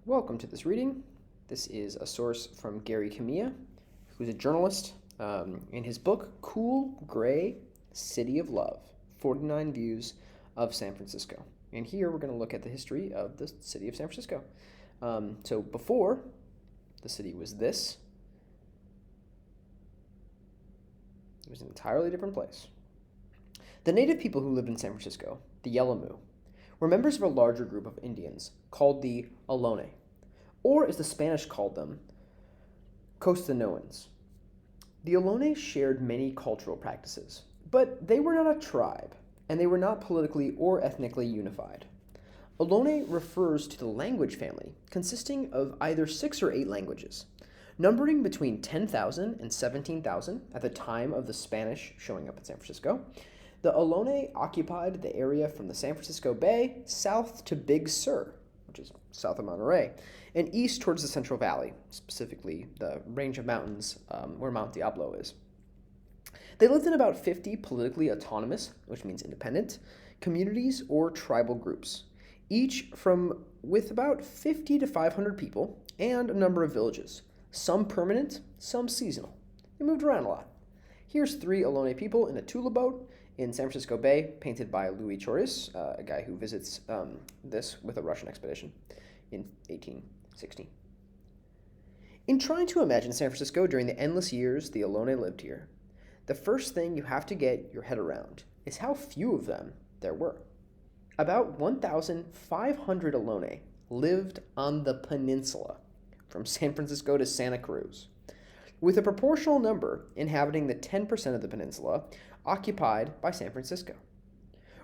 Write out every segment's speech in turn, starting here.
Welcome to this reading. This is a source from Gary Kamiya, who's a journalist, in his book, Cool Gray City of Love, 49 Views of San Francisco. And here we're going to look at the history of the city of San Francisco. So before, the city was this. It was an entirely different place. The native people who lived in San Francisco, the Yelamu, were members of a larger group of Indians called the Ohlone, or as the Spanish called them, Costanoans. The Ohlone shared many cultural practices, but they were not a tribe, and they were not politically or ethnically unified. Ohlone refers to the language family, consisting of either 6 or 8 languages, numbering between 10,000 and 17,000 at the time of the Spanish showing up in San Francisco. The Ohlone occupied the area from the San Francisco Bay south to Big Sur, which is south of Monterey, and east towards the Central Valley, specifically the range of mountains where Mount Diablo is. They lived in about 50 politically autonomous, which means independent, communities or tribal groups, each with about 50 to 500 people and a number of villages, some permanent, some seasonal. They moved around a lot. Here's 3 Ohlone people in a tula boat in San Francisco Bay, painted by Louis Choris, a guy who visits this with a Russian expedition in 1860. In trying to imagine San Francisco during the endless years the Ohlone lived here, the first thing you have to get your head around is how few of them there were. About 1,500 Ohlone lived on the peninsula, from San Francisco to Santa Cruz, with a proportional number inhabiting the 10% of the peninsula occupied by San Francisco.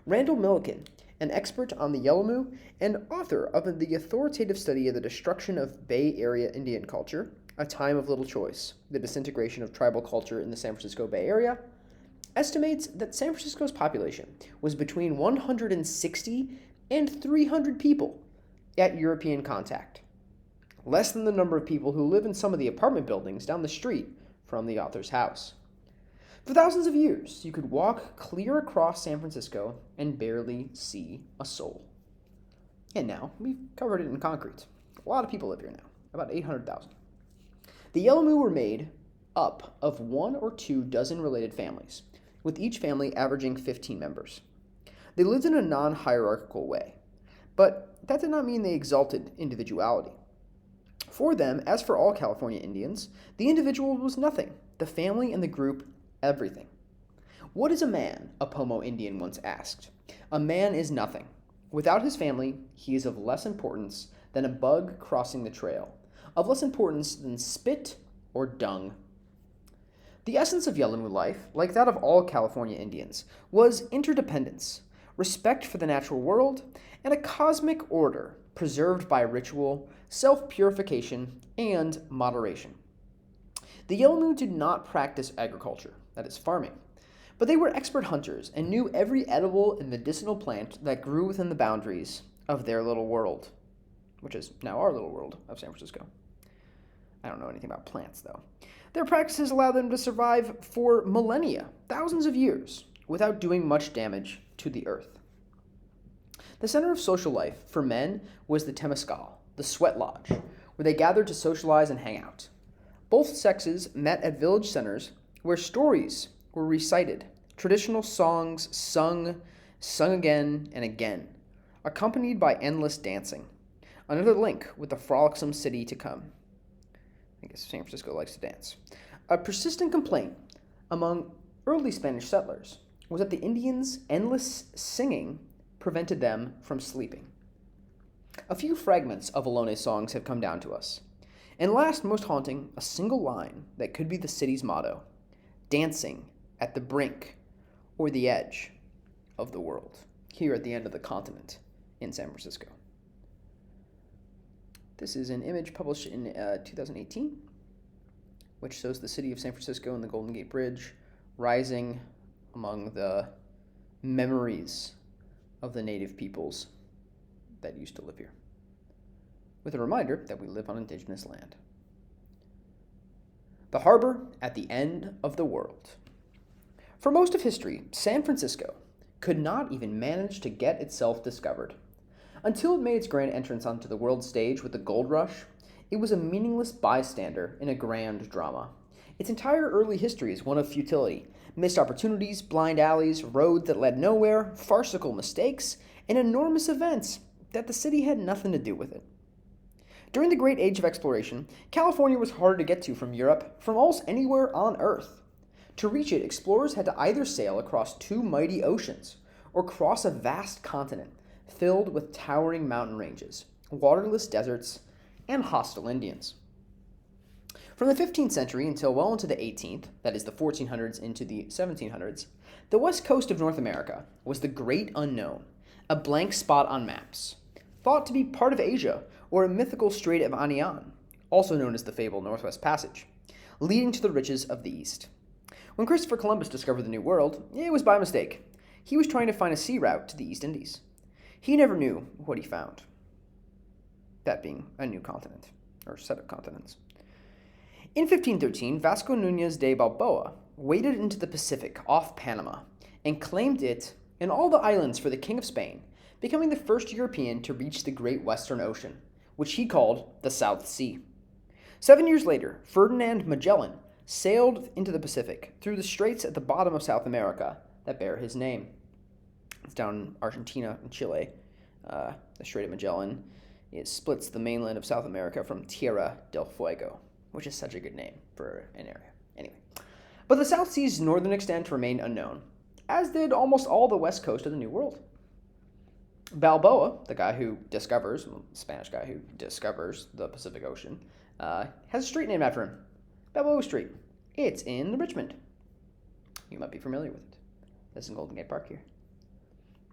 Randall Milliken, an expert on the Yelamu and author of the authoritative study of the destruction of Bay Area Indian culture, A Time of Little Choice, the disintegration of tribal culture in the San Francisco Bay Area, estimates that San Francisco's population was between 160 and 300 people at European contact, less than the number of people who live in some of the apartment buildings down the street from the author's house. For thousands of years, you could walk clear across San Francisco and barely see a soul. And now, we've covered it in concrete. A lot of people live here now, about 800,000. The Yelamu were made up of 1 or 2 dozen related families, with each family averaging 15 members. They lived in a non-hierarchical way, but that did not mean they exalted individuality. For them, as for all California Indians, the individual was nothing, the family and the group everything. What is a man? A Pomo Indian once asked. A man is nothing. Without his family, he is of less importance than a bug crossing the trail, of less importance than spit or dung. The essence of Yelamu life, like that of all California Indians, was interdependence, respect for the natural world, and a cosmic order preserved by ritual, self-purification, and moderation. The Yelamu did not practice agriculture, that is farming, but they were expert hunters and knew every edible and medicinal plant that grew within the boundaries of their little world, which is now our little world of San Francisco. I don't know anything about plants, though. Their practices allowed them to survive for millennia, thousands of years, without doing much damage to the earth. The center of social life for men was the Temescal, the sweat lodge, where they gathered to socialize and hang out. Both sexes met at village centers where stories were recited, traditional songs sung again and again, accompanied by endless dancing. Another link with the frolicsome city to come. I guess San Francisco likes to dance. A persistent complaint among early Spanish settlers was that the Indians' endless singing prevented them from sleeping. A few fragments of Ohlone songs have come down to us. And last, most haunting, a single line that could be the city's motto: dancing at the brink or the edge of the world, here at the end of the continent in San Francisco. This is an image published in 2018, which shows the city of San Francisco and the Golden Gate Bridge rising among the memories of the native peoples that used to live here, with a reminder that we live on indigenous land. The harbor at the end of the world. For most of history, San Francisco could not even manage to get itself discovered. Until it made its grand entrance onto the world stage with the gold rush, it was a meaningless bystander in a grand drama. Its entire early history is one of futility. Missed opportunities, blind alleys, roads that led nowhere, farcical mistakes, and enormous events that the city had nothing to do with it. During the Great Age of Exploration, California was harder to get to from Europe, from almost anywhere on Earth. To reach it, explorers had to either sail across two mighty oceans or cross a vast continent filled with towering mountain ranges, waterless deserts, and hostile Indians. From the 15th century until well into the 18th, that is the 1400s into the 1700s, the west coast of North America was the great unknown, a blank spot on maps, thought to be part of Asia or a mythical Strait of Anian, also known as the fabled Northwest Passage, leading to the riches of the East. When Christopher Columbus discovered the New World, it was by mistake. He was trying to find a sea route to the East Indies. He never knew what he found, that being a new continent, or set of continents. In 1513, Vasco Núñez de Balboa waded into the Pacific off Panama and claimed it and all the islands for the King of Spain, becoming the first European to reach the Great Western Ocean, which he called the South Sea. 7 years later, Ferdinand Magellan sailed into the Pacific through the straits at the bottom of South America that bear his name. It's down in Argentina and Chile. The Strait of Magellan splits the mainland of South America from Tierra del Fuego, which is such a good name for an area. Anyway, but the South Sea's northern extent remained unknown, as did almost all the west coast of the New World. Balboa, the Spanish guy who discovers the Pacific Ocean, has a street named after him, Balboa Street. It's in Richmond. You might be familiar with it. This is in Golden Gate Park here.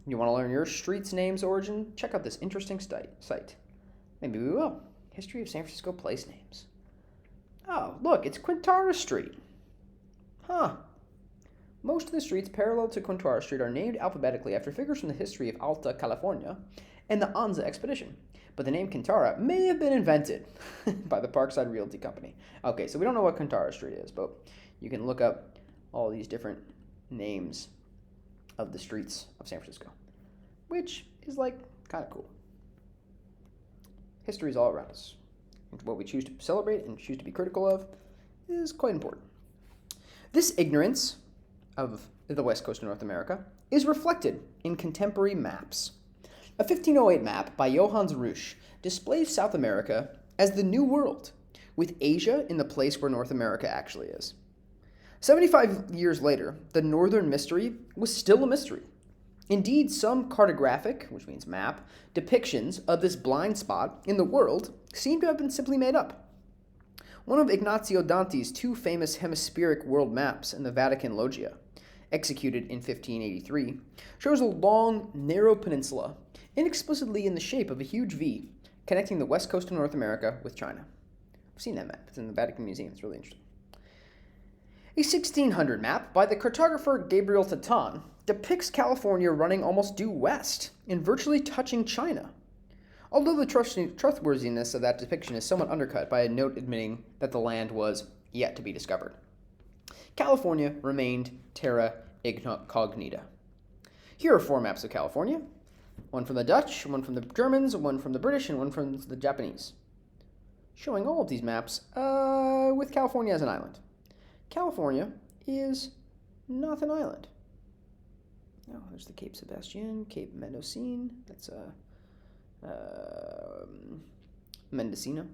You want to learn your street's name's origin? Check out this interesting site. Maybe we will. History of San Francisco place names. Oh, look, it's Quintara Street. Huh. Most of the streets parallel to Quintara Street are named alphabetically after figures from the history of Alta California and the Anza expedition. But the name Quintara may have been invented by the Parkside Realty Company. Okay, so we don't know what Quintara Street is, but you can look up all these different names of the streets of San Francisco, which is kind of cool. History is all around us. What we choose to celebrate and choose to be critical of is quite important. This ignorance of the west coast of North America is reflected in contemporary maps. A 1508 map by Johannes Reusch displays South America as the New World, with Asia in the place where North America actually is. 75 years later, the Northern Mystery was still a mystery. Indeed, some cartographic, which means map, depictions of this blind spot in the world seem to have been simply made up. One of Ignazio Dante's two famous hemispheric world maps in the Vatican Loggia, executed in 1583, shows a long, narrow peninsula, inexplicably in the shape of a huge V, connecting the west coast of North America with China. I've seen that map. It's in the Vatican Museum. It's really interesting. A 1600 map by the cartographer Gabriel Taton depicts California running almost due west and virtually touching China, although the trustworthiness of that depiction is somewhat undercut by a note admitting that the land was yet to be discovered. California remained terra incognita. Here are 4 maps of California, one from the Dutch, one from the Germans, one from the British, and one from the Japanese, showing all of these maps with California as an island. California is not an island. Oh, there's the Cape Sebastian, Cape Mendocino. That's Mendocino,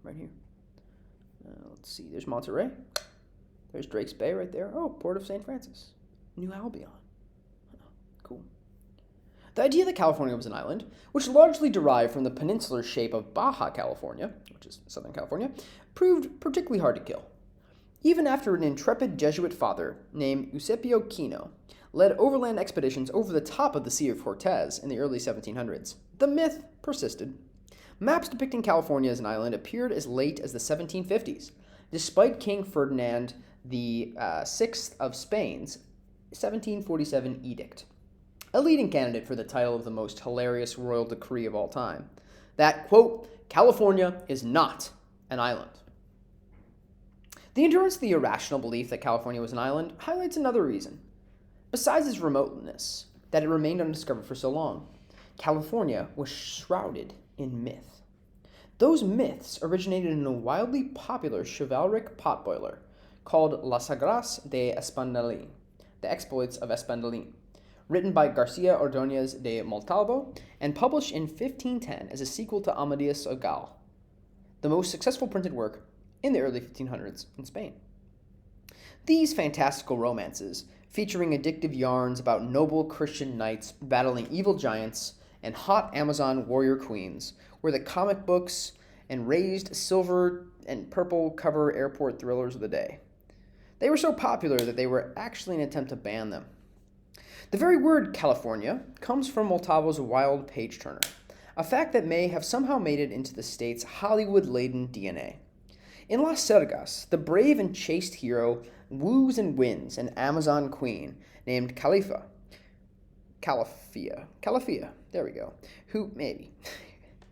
right here. Let's see. There's Monterey. There's Drake's Bay right there. Oh, Port of St. Francis, New Albion. Oh, cool. The idea that California was an island, which largely derived from the peninsular shape of Baja California, which is Southern California, proved particularly hard to kill. Even after an intrepid Jesuit father named Eusebio Kino led overland expeditions over the top of the Sea of Cortez in the early 1700s, the myth persisted. Maps depicting California as an island appeared as late as the 1750s, despite King Ferdinand VI of Spain's 1747 edict, a leading candidate for the title of the most hilarious royal decree of all time, that, quote, California is not an island. The endurance of the irrational belief that California was an island highlights another reason. Besides its remoteness, that it remained undiscovered for so long. California was shrouded in myth. Those myths originated in a wildly popular chivalric potboiler called Las Sagras de Espandalin, The Exploits of Espandalin, written by Garcia Ordóñez de Montalvo and published in 1510 as a sequel to Amadis of Gaul, the most successful printed work in the early 1500s in Spain. These fantastical romances, featuring addictive yarns about noble Christian knights battling evil giants and hot Amazon warrior queens, were the comic books and raised silver and purple cover airport thrillers of the day. They were so popular that they were actually an attempt to ban them. The very word California comes from Montalvo's wild page-turner, a fact that may have somehow made it into the state's Hollywood-laden DNA. In Las Sergas, the brave and chaste hero woos and wins an Amazon queen named Calafia, there we go, who, maybe,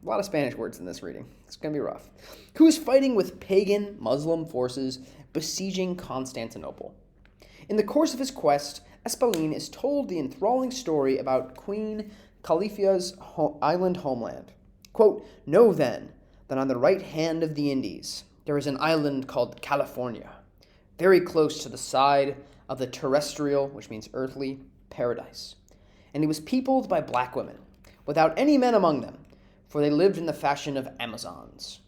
a lot of Spanish words in this reading, it's going to be rough, who is fighting with pagan Muslim forces besieging Constantinople. In the course of his quest, Espalín is told the enthralling story about Queen Calafia's island homeland. Quote, "Know then that on the right hand of the Indies there is an island called California, very close to the side of the terrestrial, which means earthly, paradise. And it was peopled by black women, without any men among them, for they lived in the fashion of Amazons.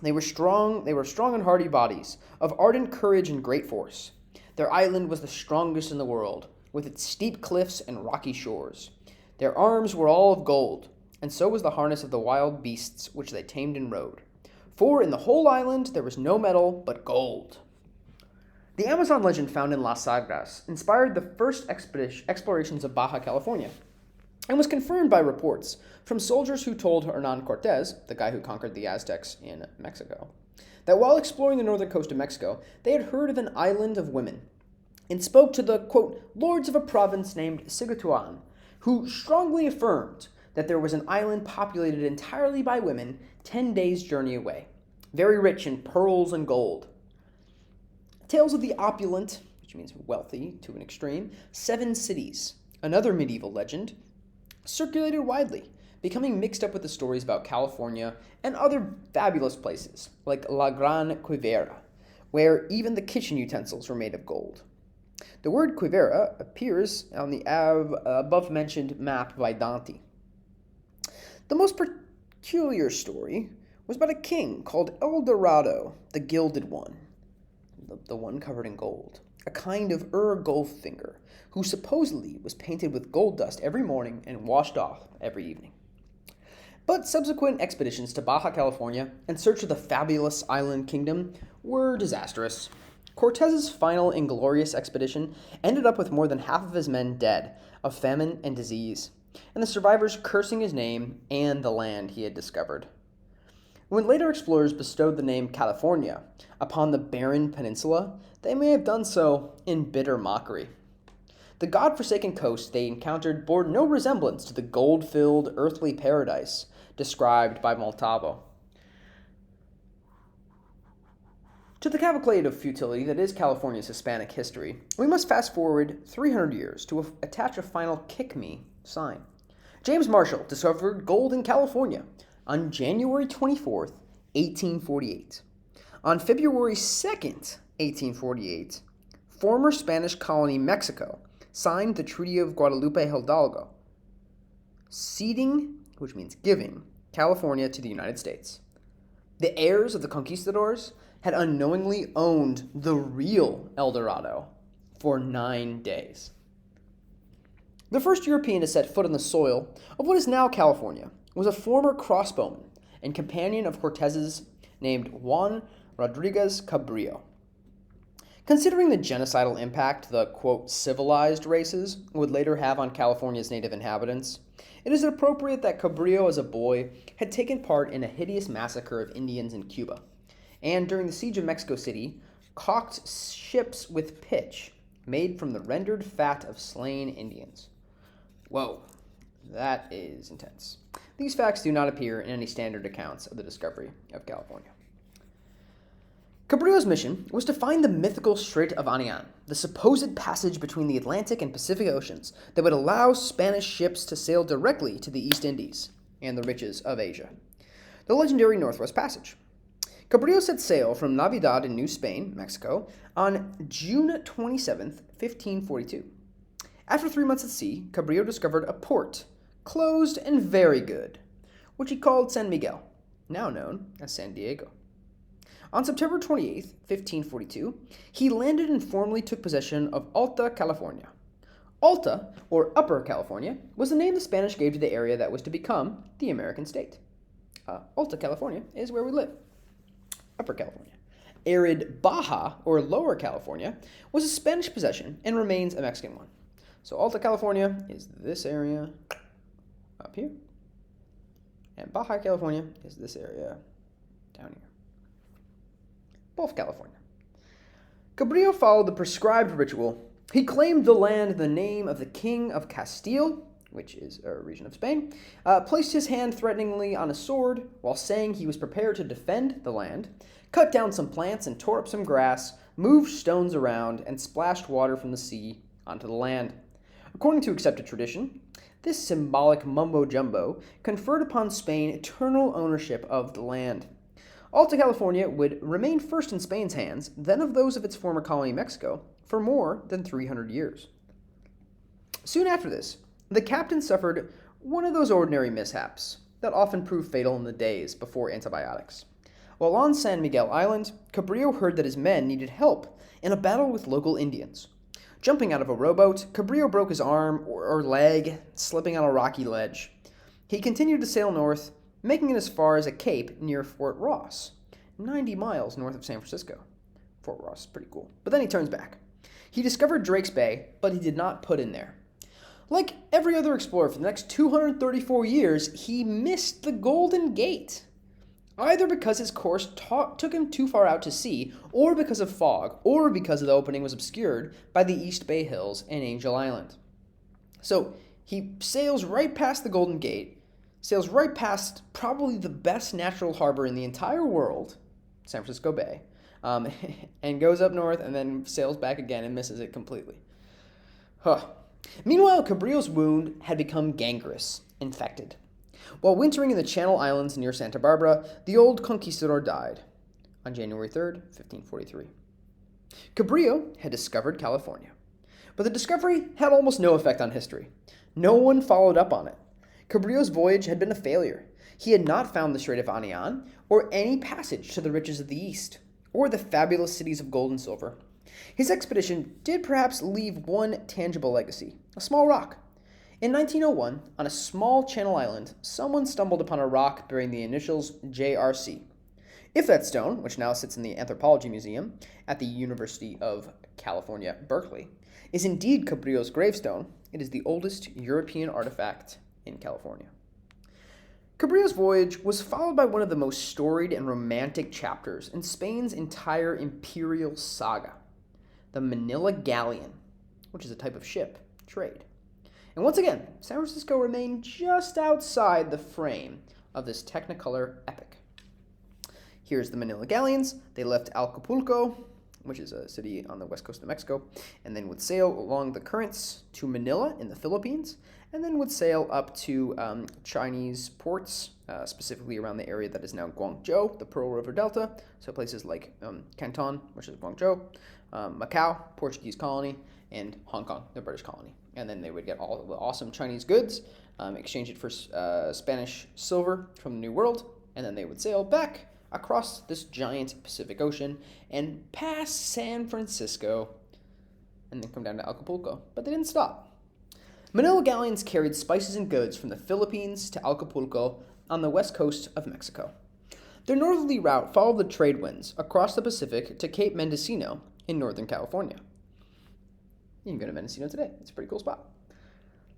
They were strong and hardy bodies, of ardent courage and great force. Their island was the strongest in the world, with its steep cliffs and rocky shores. Their arms were all of gold, and so was the harness of the wild beasts which they tamed and rode. For in the whole island there was no metal but gold." The Amazon legend found in Las Sagras inspired the first explorations of Baja California, and was confirmed by reports from soldiers who told Hernan Cortez, the guy who conquered the Aztecs in Mexico, that while exploring the northern coast of Mexico, they had heard of an island of women, and spoke to the, quote, lords of a province named Sigatuan, who strongly affirmed that there was an island populated entirely by women 10 days' journey away, very rich in pearls and gold. Tales of the opulent, which means wealthy to an extreme, Seven Cities, another medieval legend, circulated widely, becoming mixed up with the stories about California and other fabulous places, like La Gran Quivera, where even the kitchen utensils were made of gold. The word Quivera appears on the above-mentioned map by Dante. The most peculiar story was about a king called El Dorado, the Gilded One, the one covered in gold, a kind of Goldfinger, who supposedly was painted with gold dust every morning and washed off every evening. But subsequent expeditions to Baja California in search of the fabulous island kingdom were disastrous. Cortez's final inglorious expedition ended up with more than half of his men dead of famine and disease, and the survivors cursing his name and the land he had discovered. When later explorers bestowed the name California upon the barren peninsula, they may have done so in bitter mockery. The god-forsaken coast they encountered bore no resemblance to the gold-filled earthly paradise described by Montalvo. To the cavalcade of futility that is California's Hispanic history, we must fast forward 300 years to attach a final kick me sign. James Marshall discovered gold in California on January 24th, 1848. On February 2nd, 1848, former Spanish colony Mexico signed the Treaty of Guadalupe Hidalgo, ceding, which means giving, California to the United States. The heirs of the conquistadors had unknowingly owned the real El Dorado for 9 days. The first European to set foot on the soil of what is now California was a former crossbowman and companion of Cortez's named Juan Rodriguez Cabrillo. Considering the genocidal impact the, quote, civilized races would later have on California's native inhabitants, it is appropriate that Cabrillo as a boy had taken part in a hideous massacre of Indians in Cuba, and during the siege of Mexico City, caulked ships with pitch made from the rendered fat of slain Indians. Whoa, that is intense. These facts do not appear in any standard accounts of the discovery of California. Cabrillo's mission was to find the mythical Strait of Anian, the supposed passage between the Atlantic and Pacific Oceans that would allow Spanish ships to sail directly to the East Indies and the riches of Asia. The legendary Northwest Passage. Cabrillo set sail from Navidad in New Spain, Mexico, on June 27, 1542. After 3 months at sea, Cabrillo discovered a port, closed and very good, which he called San Miguel, now known as San Diego. On September 28, 1542, he landed and formally took possession of Alta California. Alta, or Upper California, was the name the Spanish gave to the area that was to become the American state. Alta California is where we live. Upper California. Arid Baja, or Lower California, was a Spanish possession and remains a Mexican one. So Alta California is this area up here, and Baja California is this area down here. Both California. Cabrillo followed the prescribed ritual. He claimed the land in the name of the King of Castile, which is a region of Spain, placed his hand threateningly on a sword while saying he was prepared to defend the land, cut down some plants and tore up some grass, moved stones around, and splashed water from the sea onto the land. According to accepted tradition, this symbolic mumbo-jumbo conferred upon Spain eternal ownership of the land. Alta California would remain first in Spain's hands, then of those of its former colony Mexico, for more than 300 years. Soon after this, the captain suffered one of those ordinary mishaps that often prove fatal in the days before antibiotics. While on San Miguel Island, Cabrillo heard that his men needed help in a battle with local Indians. Jumping out of a rowboat, Cabrillo broke his arm or leg, slipping on a rocky ledge. He continued to sail north, making it as far as a cape near Fort Ross, 90 miles north of San Francisco. Fort Ross is pretty cool. But then he turns back. He discovered Drake's Bay, but he did not put in there. Like every other explorer for the next 234 years, he missed the Golden Gate. Either because his course took him too far out to sea, or because of fog, or because the opening was obscured by the East Bay Hills and Angel Island. So he sails right past the Golden Gate, sails right past probably the best natural harbor in the entire world, San Francisco Bay, and goes up north and then sails back again and misses it completely. Meanwhile, Cabrillo's wound had become gangrenous, infected. While wintering in the Channel Islands near Santa Barbara, the old conquistador died on January 3rd, 1543. Cabrillo had discovered California, but the discovery had almost no effect on history. No one followed up on it. Cabrillo's voyage had been a failure. He had not found the Strait of Anian, or any passage to the riches of the East, or the fabulous cities of gold and silver. His expedition did perhaps leave one tangible legacy, a small rock. In 1901, on a small Channel Island, someone stumbled upon a rock bearing the initials JRC. If that stone, which now sits in the Anthropology Museum at the University of California, Berkeley, is indeed Cabrillo's gravestone, it is the oldest European artifact in California. Cabrillo's voyage was followed by one of the most storied and romantic chapters in Spain's entire imperial saga, the Manila Galleon, which is a type of ship, trade. And once again, San Francisco remained just outside the frame of this Technicolor epic. Here's the Manila Galleons. They left Acapulco, which is a city on the west coast of Mexico, and then would sail along the currents to Manila in the Philippines, and then would sail up to Chinese ports, specifically around the area that is now Guangzhou, the Pearl River Delta, so places like Canton, which is Guangzhou, Macau, Portuguese colony, and Hong Kong, the British colony. And then they would get all of the awesome Chinese goods, exchange it for Spanish silver from the New World, and then they would sail back across this giant Pacific Ocean and pass San Francisco, and then come down to Acapulco. But they didn't stop. Manila galleons carried spices and goods from the Philippines to Acapulco on the west coast of Mexico. Their northerly route followed the trade winds across the Pacific to Cape Mendocino in Northern California. You can go to Mendocino today. It's a pretty cool spot.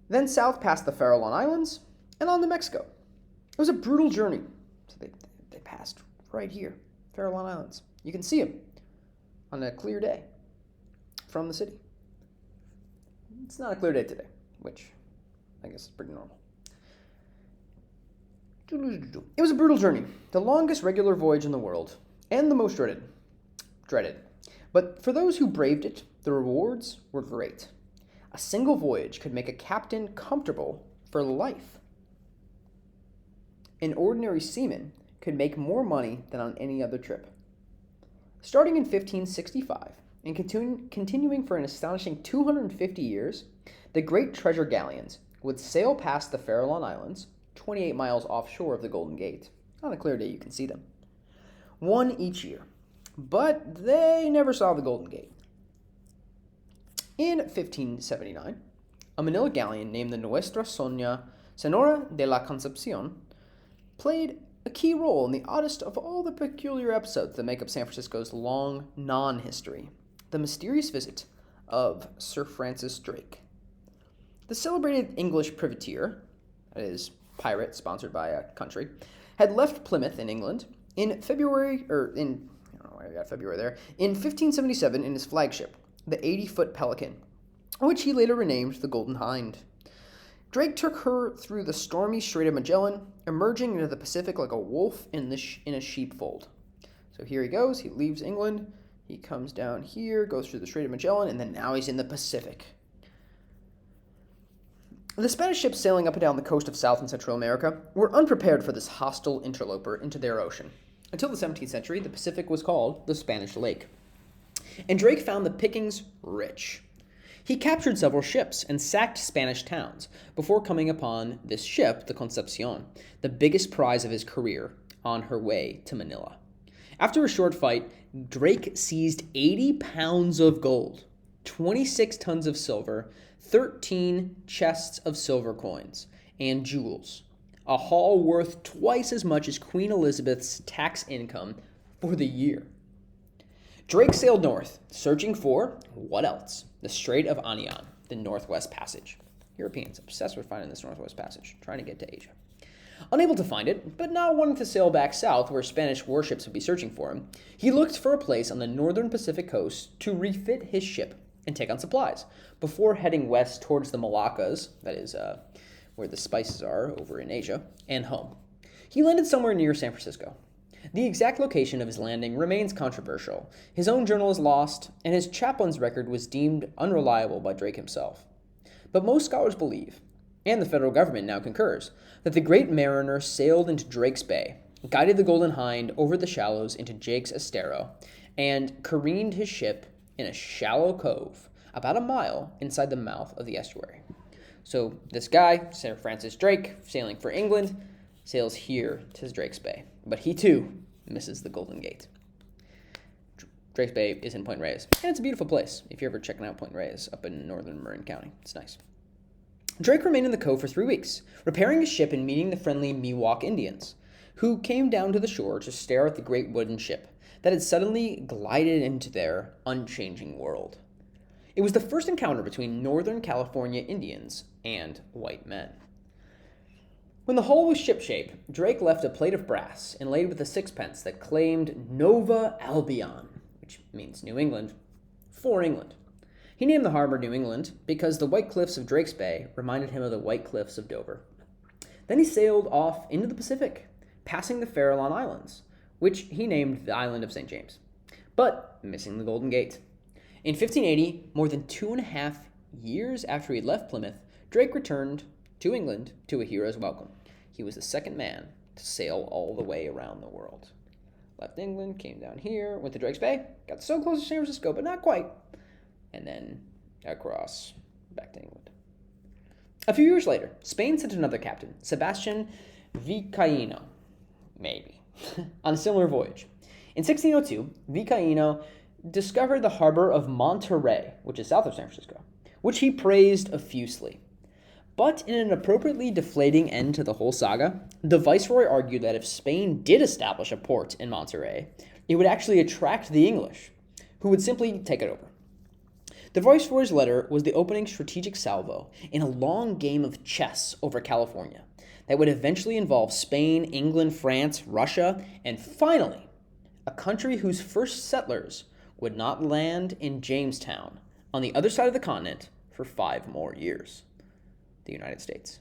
Then south past the Farallon Islands and on to Mexico. It was a brutal journey. So they passed right here, Farallon Islands. You can see them on a clear day from the city. It's not a clear day today, which I guess is pretty normal. It was a brutal journey, the longest regular voyage in the world, and the most dreaded. dreaded. But for those who braved it, the rewards were great. A single voyage could make a captain comfortable for life. An ordinary seaman could make more money than on any other trip. Starting in 1565 and continuing for an astonishing 250 years, the great treasure galleons would sail past the Farallon Islands, 28 miles offshore of the Golden Gate. On a clear day, you can see them. One each year. But they never saw the Golden Gate. In 1579, a Manila galleon named the Nuestra Senora de la Concepcion played a key role in the oddest of all the peculiar episodes that make up San Francisco's long non-history, the mysterious visit of Sir Francis Drake. The celebrated English privateer, that is, pirate sponsored by a country, had left Plymouth in England in 1577 in his flagship, the 80-foot Pelican, which he later renamed the Golden Hind. Drake took her through the stormy Strait of Magellan, emerging into the Pacific like a wolf in a sheepfold. So here he goes, he leaves England, he comes down here, goes through the Strait of Magellan, and then now he's in the Pacific. The Spanish ships sailing up and down the coast of South and Central America were unprepared for this hostile interloper into their ocean. Until the 17th century, the Pacific was called the Spanish Lake. And Drake found the pickings rich. He captured several ships and sacked Spanish towns before coming upon this ship, the Concepcion, the biggest prize of his career, on her way to Manila. After a short fight, Drake seized 80 pounds of gold, 26 tons of silver, 13 chests of silver coins, and jewels, a haul worth twice as much as Queen Elizabeth's tax income for the year. Drake sailed north, searching for, what else? The Strait of Anian, the Northwest Passage. Europeans obsessed with finding this Northwest Passage, trying to get to Asia. Unable to find it, but not wanting to sail back south where Spanish warships would be searching for him, he looked for a place on the northern Pacific coast to refit his ship and take on supplies, before heading west towards the Moluccas, that is where the spices are over in Asia, and home. He landed somewhere near San Francisco. The exact location of his landing remains controversial. His own journal is lost, and his chaplain's record was deemed unreliable by Drake himself. But most scholars believe, and the federal government now concurs, that the great mariner sailed into Drake's Bay, guided the Golden Hind over the shallows into Jake's Estero, and careened his ship in a shallow cove about a mile inside the mouth of the estuary. So this guy, Sir Francis Drake, sailing for England, sails here to Drake's Bay. But he too misses the Golden Gate. Drake's Bay is in Point Reyes, and it's a beautiful place if you're ever checking out Point Reyes up in northern Marin County. It's nice. Drake remained in the cove for 3 weeks, repairing his ship and meeting the friendly Miwok Indians, who came down to the shore to stare at the great wooden ship that had suddenly glided into their unchanging world. It was the first encounter between Northern California Indians and white men. When the hull was shipshape, Drake left a plate of brass inlaid with a sixpence that claimed Nova Albion, which means New England, for England. He named the harbor New England because the white cliffs of Drake's Bay reminded him of the white cliffs of Dover. Then he sailed off into the Pacific, passing the Farallon Islands, which he named the island of St. James, but missing the Golden Gate. In 1580, more than 2.5 years after he had left Plymouth, Drake returned to England to a hero's welcome. He was the second man to sail all the way around the world. Left England, came down here, went to Drake's Bay, got so close to San Francisco, but not quite, and then across back to England. A few years later, Spain sent another captain, Sebastian Vizcaino, maybe, on a similar voyage. In 1602, Vizcaino discovered the harbor of Monterey, which is south of San Francisco, which he praised effusively. But in an appropriately deflating end to the whole saga, the viceroy argued that if Spain did establish a port in Monterey, it would actually attract the English, who would simply take it over. The viceroy's letter was the opening strategic salvo in a long game of chess over California that would eventually involve Spain, England, France, Russia, and finally, a country whose first settlers would not land in Jamestown on the other side of the continent for 5 more years: the United States.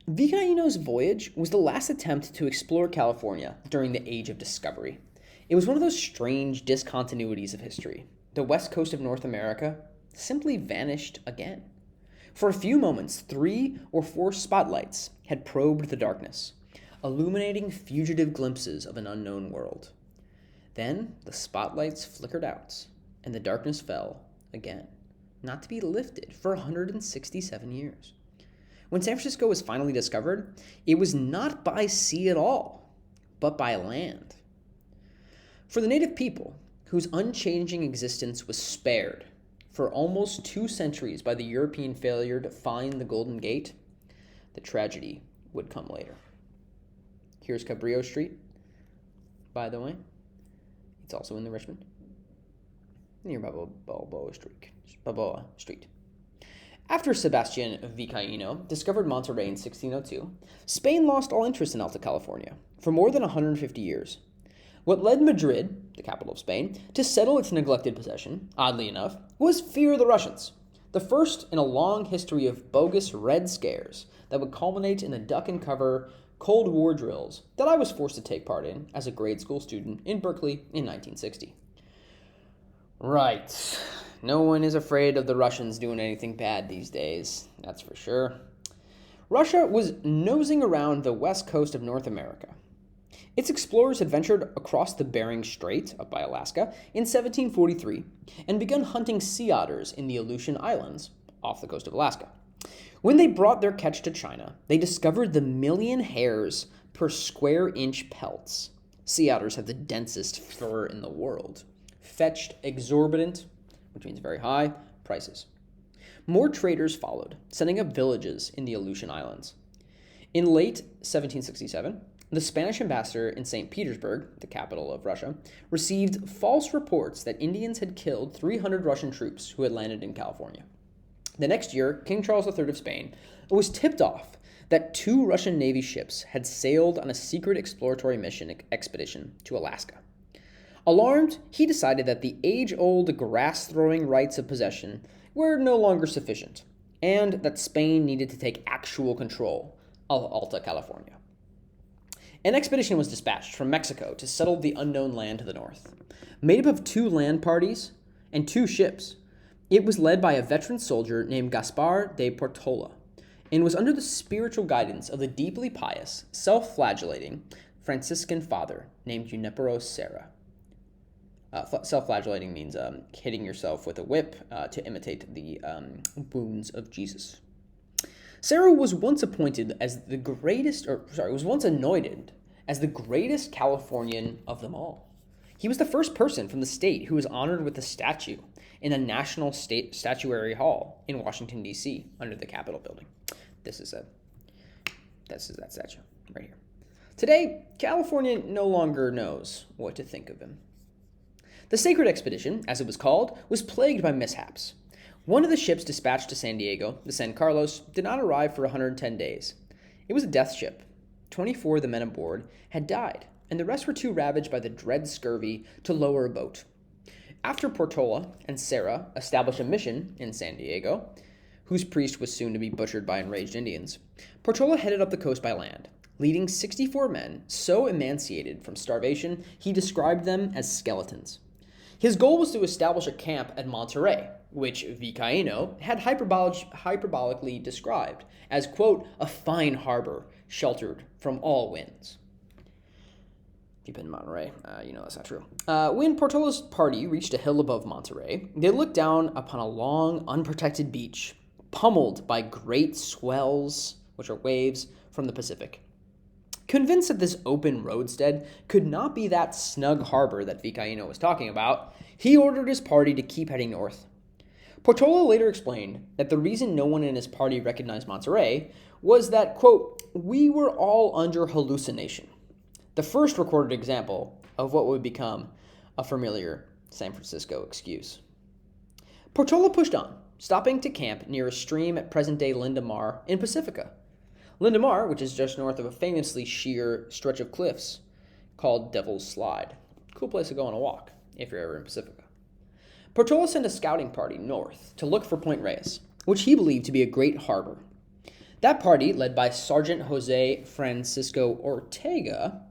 Vizcaino's voyage was the last attempt to explore California during the Age of Discovery. It was one of those strange discontinuities of history. The west coast of North America simply vanished again. For a few moments, 3 or 4 spotlights had probed the darkness, illuminating fugitive glimpses of an unknown world. Then the spotlights flickered out, and the darkness fell again, not to be lifted for 167 years. When San Francisco was finally discovered, it was not by sea at all, but by land. For the native people, whose unchanging existence was spared for almost 2 centuries by the European failure to find the Golden Gate, the tragedy would come later. Here's Cabrillo Street, by the way. It's also in the Richmond, near Balboa Street. After Sebastian Vizcaino discovered Monterey in 1602, Spain lost all interest in Alta California for more than 150 years. What led Madrid, the capital of Spain, to settle its neglected possession, oddly enough, was fear of the Russians, the first in a long history of bogus Red Scares that would culminate in the duck-and-cover Cold War drills that I was forced to take part in as a grade school student in Berkeley in 1960. Right. No one is afraid of the Russians doing anything bad these days, that's for sure. Russia was nosing around the west coast of North America. Its explorers had ventured across the Bering Strait up by Alaska in 1743 and begun hunting sea otters in the Aleutian Islands off the coast of Alaska. When they brought their catch to China, they discovered the million hairs per square inch pelts. Sea otters have the densest fur in the world. Fetched exorbitant, which means very high, prices. More traders followed, setting up villages in the Aleutian Islands. In late 1767, the Spanish ambassador in St. Petersburg, the capital of Russia, received false reports that Indians had killed 300 Russian troops who had landed in California. The next year, King Charles III of Spain was tipped off that 2 Russian Navy ships had sailed on a secret exploratory mission expedition to Alaska. Alarmed, he decided that the age-old grass-throwing rights of possession were no longer sufficient, and that Spain needed to take actual control of Alta California. An expedition was dispatched from Mexico to settle the unknown land to the north. Made up of 2 land parties and 2 ships, it was led by a veteran soldier named Gaspar de Portola, and was under the spiritual guidance of the deeply pious, self-flagellating Franciscan father named Junipero Serra. Self-flagellating means hitting yourself with a whip to imitate the wounds of Jesus. Serra was once anointed as the greatest Californian of them all. He was the first person from the state who was honored with a statue in the National State Statuary Hall in Washington, D.C., under the Capitol building. This is that statue right here. Today, California no longer knows what to think of him. The Sacred Expedition, as it was called, was plagued by mishaps. One of the ships dispatched to San Diego, the San Carlos, did not arrive for 110 days. It was a death ship. 24 of the men aboard had died, and the rest were too ravaged by the dread scurvy to lower a boat. After Portola and Serra established a mission in San Diego, whose priest was soon to be butchered by enraged Indians, Portola headed up the coast by land, leading 64 men so emaciated from starvation he described them as skeletons. His goal was to establish a camp at Monterey, which Vizcaino had hyperbolically described as, quote, a fine harbor sheltered from all winds. If you've been to Monterey, you know that's not true. When Portola's party reached a hill above Monterey, they looked down upon a long, unprotected beach, pummeled by great swells, which are waves, from the Pacific. Convinced that this open roadstead could not be that snug harbor that Vizcaino was talking about, he ordered his party to keep heading north. Portola later explained that the reason no one in his party recognized Monterey was that, quote, we were all under hallucination. The first recorded example of what would become a familiar San Francisco excuse. Portola pushed on, stopping to camp near a stream at present-day Linda Mar in Pacifica. Linda Mar, which is just north of a famously sheer stretch of cliffs called Devil's Slide. Cool place to go on a walk if you're ever in Pacifica. Portola sent a scouting party north to look for Point Reyes, which he believed to be a great harbor. That party, led by Sergeant Jose Francisco Ortega,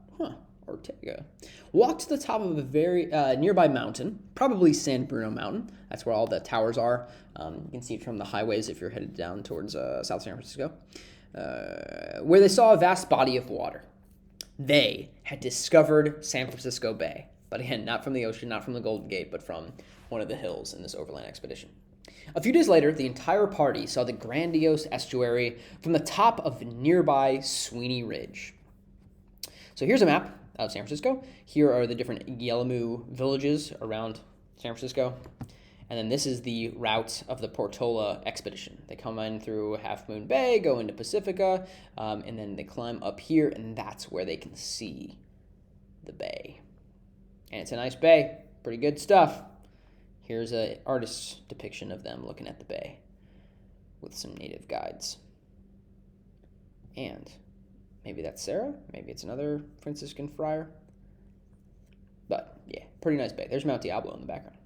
Ortega, walked to the top of a very nearby mountain, probably San Bruno Mountain. That's where all the towers are. You can see it from the highways if you're headed down towards South San Francisco, where they saw a vast body of water. They had discovered San Francisco Bay, but again, not from the ocean, not from the Golden Gate, but from one of the hills in this overland expedition. A few days later, the entire party saw the grandiose estuary from the top of nearby Sweeney Ridge. So here's a map of San Francisco. Here are the different Yelamu villages around San Francisco. And then this is the route of the Portola expedition. They come in through Half Moon Bay, go into Pacifica, and then they climb up here, and that's where they can see the bay. And it's a nice bay. Pretty good stuff. Here's an artist's depiction of them looking at the bay with some native guides. And maybe that's Sarah. Maybe it's another Franciscan friar. But, yeah, pretty nice bay. There's Mount Diablo in the background.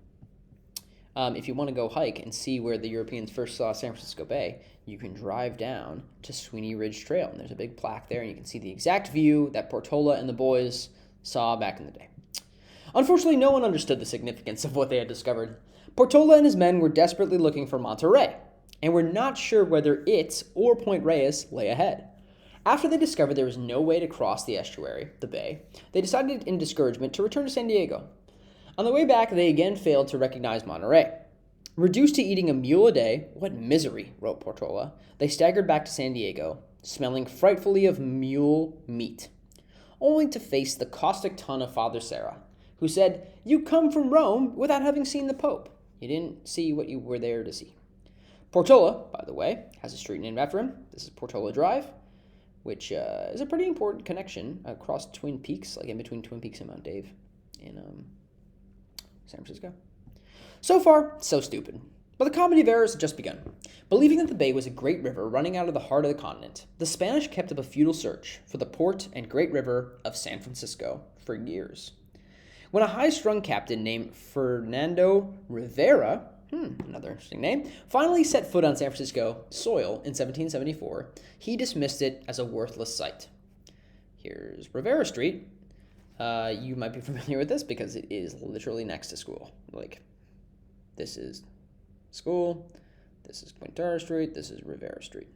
If you want to go hike and see where the Europeans first saw San Francisco Bay, you can drive down to Sweeney Ridge Trail. And there's a big plaque there, and you can see the exact view that Portola and the boys saw back in the day. Unfortunately, no one understood the significance of what they had discovered. Portola and his men were desperately looking for Monterey, and were not sure whether it or Point Reyes lay ahead. After they discovered there was no way to cross the estuary, the bay, they decided in discouragement to return to San Diego. On the way back, they again failed to recognize Monterey. Reduced to eating a mule a day, what misery, wrote Portola, they staggered back to San Diego, smelling frightfully of mule meat, only to face the caustic tongue of Father Serra, who said, "You come from Rome without having seen the Pope. You didn't see what you were there to see." Portola, by the way, has a street named after him. This is Portola Drive, which is a pretty important connection across Twin Peaks, like in between Twin Peaks and Mount Dave in San Francisco. So far, so stupid. But the comedy of errors had just begun. Believing that the bay was a great river running out of the heart of the continent, the Spanish kept up a futile search for the port and great river of San Francisco for years. When a high-strung captain named Fernando Rivera, another interesting name, finally set foot on San Francisco soil in 1774, he dismissed it as a worthless site. Here's Rivera Street. You might be familiar with this because it is literally next to school. Like, this is school, this is Quintana Street, this is Rivera Street.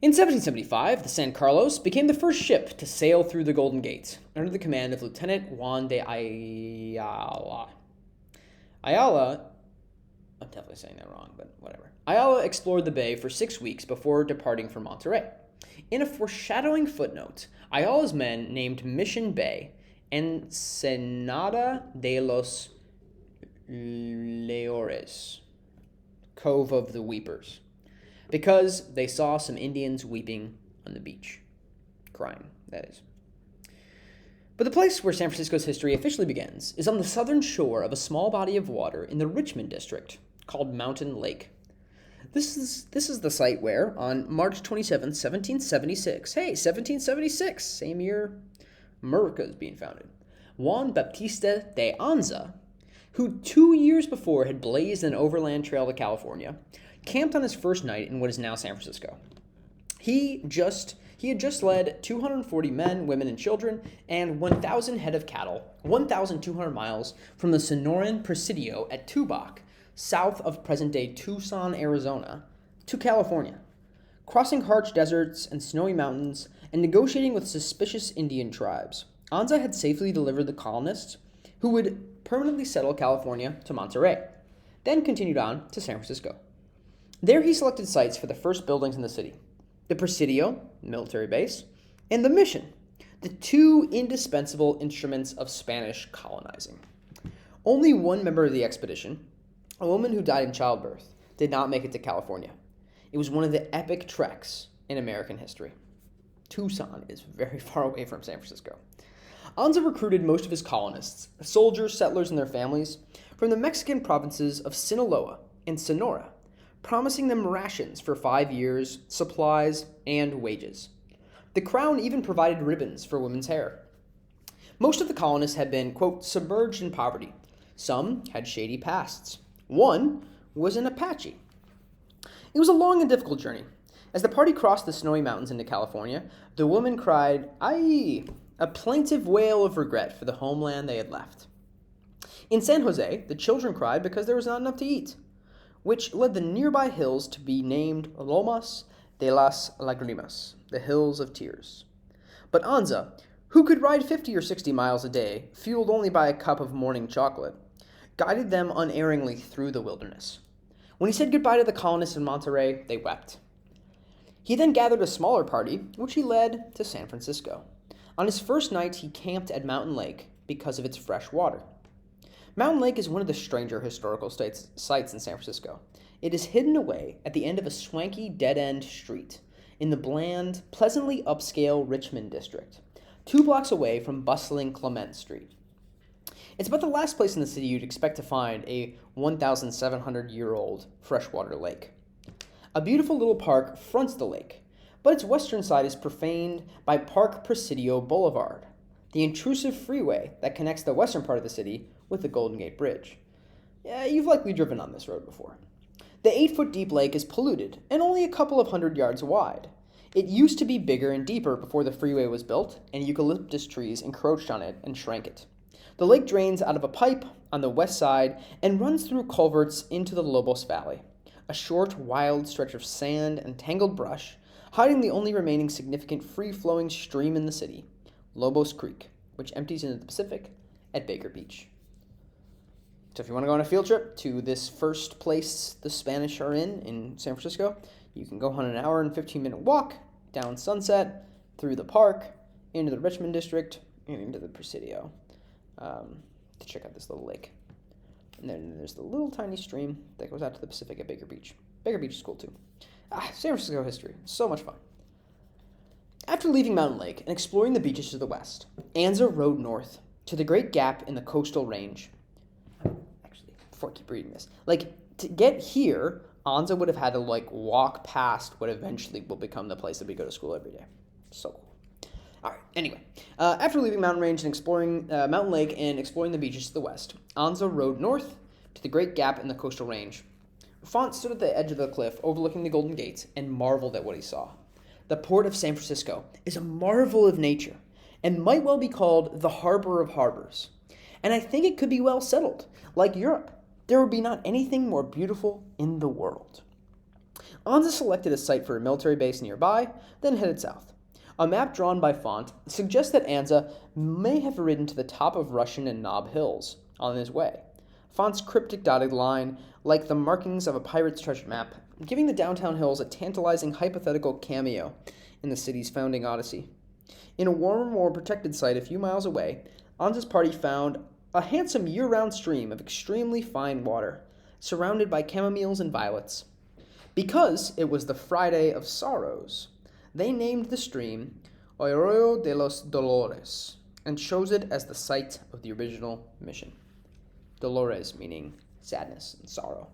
In 1775, the San Carlos became the first ship to sail through the Golden Gate under the command of Lieutenant Juan de Ayala. Ayala, I'm definitely saying that wrong, but whatever. Ayala explored the bay for 6 weeks before departing for Monterey. In a foreshadowing footnote, Ayala's men named Mission Bay Ensenada de los Leores, Cove of the Weepers, because they saw some Indians weeping on the beach. Crying, that is. But the place where San Francisco's history officially begins is on the southern shore of a small body of water in the Richmond district called Mountain Lake. This is the site where, on March 27, 1776, 1776, same year America is being founded, Juan Baptista de Anza, who 2 years before had blazed an overland trail to California, camped on his first night in what is now San Francisco. He had just led 240 men, women, and children, and 1,000 head of cattle, 1,200 miles from the Sonoran Presidio at Tubac, south of present-day Tucson, Arizona, to California, crossing harsh deserts and snowy mountains and negotiating with suspicious Indian tribes. Anza had safely delivered the colonists, who would permanently settle California, to Monterey, then continued on to San Francisco. There he selected sites for the first buildings in the city: the Presidio, military base, and the Mission, the two indispensable instruments of Spanish colonizing. Only one member of the expedition, a woman who died in childbirth, did not make it to California. It was one of the epic treks in American history. Tucson is very far away from San Francisco. Anza recruited most of his colonists, soldiers, settlers, and their families, from the Mexican provinces of Sinaloa and Sonora, promising them rations for 5 years, supplies, and wages. The crown even provided ribbons for women's hair. Most of the colonists had been, quote, submerged in poverty. Some had shady pasts. One was an Apache. It was a long and difficult journey, As the party crossed the snowy mountains into California, the women cried, "Ay!" a plaintive wail of regret for the homeland they had left. In San Jose, the children cried because there was not enough to eat, which led the nearby hills to be named Lomas de las Lagrimas, the Hills of Tears. But Anza, who could ride 50 or 60 miles a day, fueled only by a cup of morning chocolate, guided them unerringly through the wilderness. When he said goodbye to the colonists in Monterey, they wept. He then gathered a smaller party, which he led to San Francisco. On his first night, he camped at Mountain Lake because of its fresh water. Mountain Lake is one of the stranger historical sites in San Francisco. It is hidden away at the end of a swanky dead-end street in the bland, pleasantly upscale Richmond district, 2 blocks away from bustling Clement Street. It's about the last place in the city you'd expect to find a 1,700-year-old freshwater lake. A beautiful little park fronts the lake, but its western side is profaned by Park Presidio Boulevard, the intrusive freeway that connects the western part of the city with the Golden Gate Bridge. Yeah, you've likely driven on this road before. The 8-foot deep lake is polluted and only a couple of 100 yards wide. It used to be bigger and deeper before the freeway was built, and eucalyptus trees encroached on it and shrank it. The lake drains out of a pipe on the west side and runs through culverts into the Lobos Valley, a short, wild stretch of sand and tangled brush, hiding the only remaining significant free-flowing stream in the city, Lobos Creek, which empties into the Pacific at Baker Beach. So if you want to go on a field trip to this first place the Spanish are in San Francisco, you can go on an hour and 15-minute walk down Sunset, through the park, into the Richmond district, and into the Presidio to check out this little lake. And then there's the little tiny stream that goes out to the Pacific at Baker Beach. Baker Beach is cool too. San Francisco history, so much fun. After leaving Mountain Lake and exploring the beaches to the west, Anza rode north to the Great Gap in the coastal range. Actually, before I keep reading this, to get here, Anza would have had to walk past what eventually will become the place that we go to school every day. So cool. All right. Anyway, after leaving Mountain Range and exploring Mountain Lake and exploring the beaches to the west, Anza rode north to the Great Gap in the coastal range. Font stood at the edge of the cliff overlooking the Golden Gate and marveled at what he saw. The port of San Francisco is a marvel of nature and might well be called the harbor of harbors. And I think it could be well settled. Like Europe, there would be not anything more beautiful in the world. Anza selected a site for a military base nearby, then headed south. A map drawn by Font suggests that Anza may have ridden to the top of Russian and Nob Hills on his way. Font's cryptic dotted line, like the markings of a pirate's treasure map, giving the downtown hills a tantalizing hypothetical cameo in the city's founding odyssey. In a warmer, more protected site a few miles away, Anza's party found a handsome year-round stream of extremely fine water, surrounded by chamomiles and violets. Because it was the Friday of Sorrows, they named the stream Arroyo de los Dolores and chose it as the site of the original mission. Dolores meaning sadness and sorrow,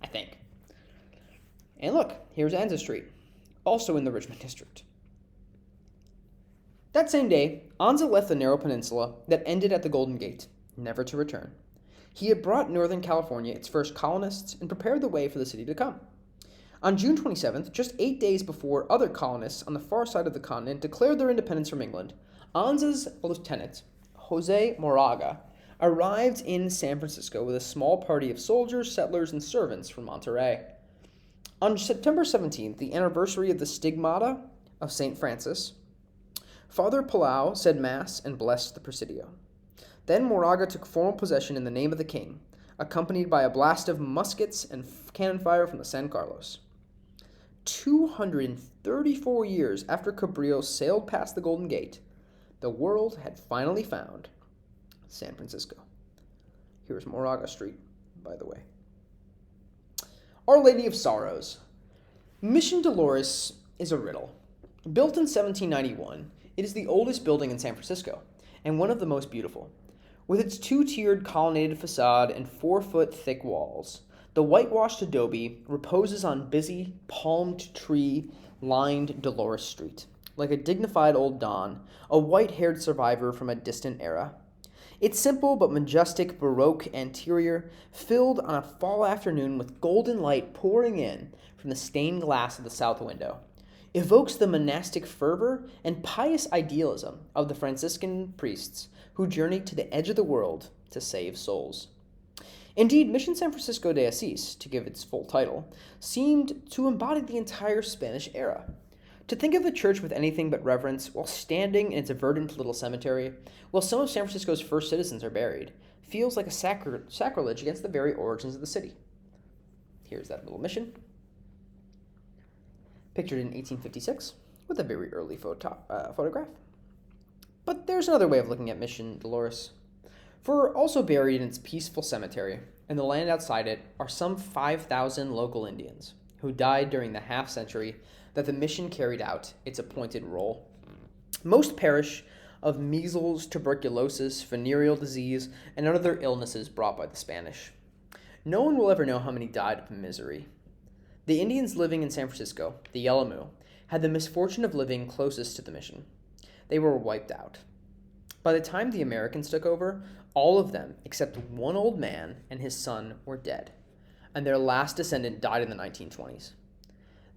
I think. And look, here's Anza Street, also in the Richmond district. That same day, Anza left the narrow peninsula that ended at the Golden Gate, never to return. He had brought Northern California its first colonists and prepared the way for the city to come. On June 27th, just 8 days before other colonists on the far side of the continent declared their independence from England, Anza's lieutenant, Jose Moraga, arrived in San Francisco with a small party of soldiers, settlers, and servants from Monterey. On September 17th, the anniversary of the Stigmata of St. Francis, Father Palau said Mass and blessed the Presidio. Then Moraga took formal possession in the name of the king, accompanied by a blast of muskets and cannon fire from the San Carlos. 234 years after Cabrillo sailed past the Golden Gate, the world had finally found San Francisco. Here's Moraga Street, by the way. Our Lady of Sorrows. Mission Dolores is a riddle. Built in 1791, it is the oldest building in San Francisco, and one of the most beautiful. With its 2-tiered colonnaded facade and 4-foot thick walls, the whitewashed adobe reposes on busy, palmed tree-lined Dolores Street, like a dignified old Don, a white-haired survivor from a distant era. Its simple but majestic Baroque interior filled on a fall afternoon with golden light pouring in from the stained glass of the south window, evokes the monastic fervor and pious idealism of the Franciscan priests who journeyed to the edge of the world to save souls. Indeed, Mission San Francisco de Asís, to give its full title, seemed to embody the entire Spanish era. To think of the church with anything but reverence while standing in its verdant little cemetery, while some of San Francisco's first citizens are buried, feels like a sacrilege against the very origins of the city. Here's that little mission, pictured in 1856 with a very early photograph. But there's another way of looking at Mission Dolores. For also buried in its peaceful cemetery, and the land outside it, are some 5,000 local Indians who died during the half-century that the mission carried out its appointed role. Most perish of measles, tuberculosis, venereal disease, and other illnesses brought by the Spanish. No one will ever know how many died of misery. The Indians living in San Francisco, the Yellow Moo, had the misfortune of living closest to the mission. They were wiped out. By the time the Americans took over, all of them, except one old man and his son, were dead, and their last descendant died in the 1920s.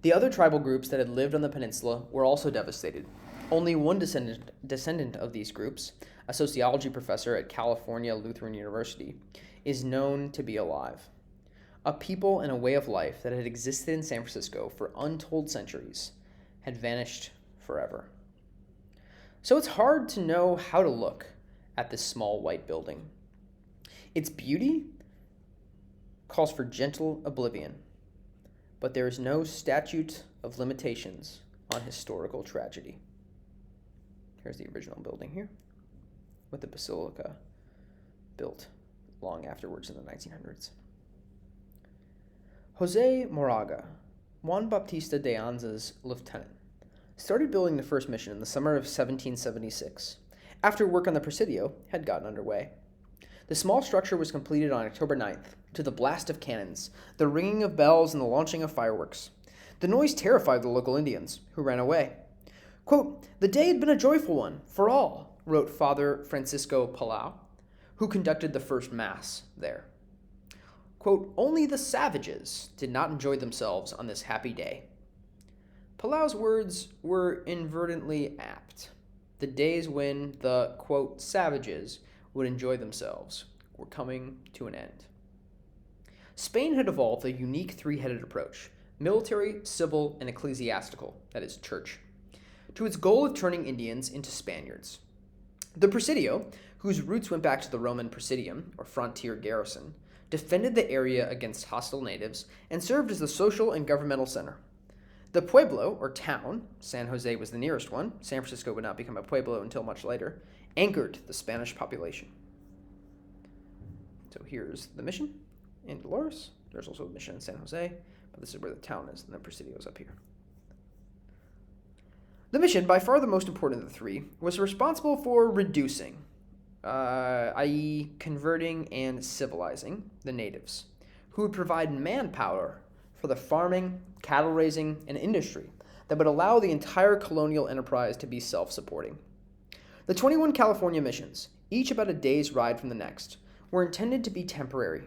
The other tribal groups that had lived on the peninsula were also devastated. Only one descendant of these groups, a sociology professor at California Lutheran University, is known to be alive. A people and a way of life that had existed in San Francisco for untold centuries had vanished forever. So it's hard to know how to look at this small white building. Its beauty calls for gentle oblivion, but there is no statute of limitations on historical tragedy. Here's the original building here, with the basilica built long afterwards in the 1900s. Jose Moraga, Juan Bautista de Anza's lieutenant, started building the first mission in the summer of 1776, after work on the Presidio had gotten underway. The small structure was completed on October 9th, to the blast of cannons, the ringing of bells, and the launching of fireworks. The noise terrified the local Indians, who ran away. Quote, "The day had been a joyful one for all," wrote Father Francisco Palau, who conducted the first Mass there. Quote, "Only the savages did not enjoy themselves on this happy day." Palau's words were inadvertently apt. The days when the, quote, "savages would enjoy themselves were coming to an end. Spain had evolved a unique three-headed approach, military, civil, and ecclesiastical, that is, church, to its goal of turning Indians into Spaniards. The Presidio, whose roots went back to the Roman Presidium, or frontier garrison, defended the area against hostile natives and served as the social and governmental center. The pueblo, or town, San Jose was the nearest one, San Francisco would not become a pueblo until much later, anchored the Spanish population. So here's the mission in Dolores. There's also a mission in San Jose, but this is where the town is, and the Presidio is up here. The mission, by far the most important of the three, was responsible for reducing, i.e. converting and civilizing, the natives, who would provide manpower for the farming, cattle raising, and industry that would allow the entire colonial enterprise to be self-supporting. The 21 California missions, each about a day's ride from the next, were intended to be temporary.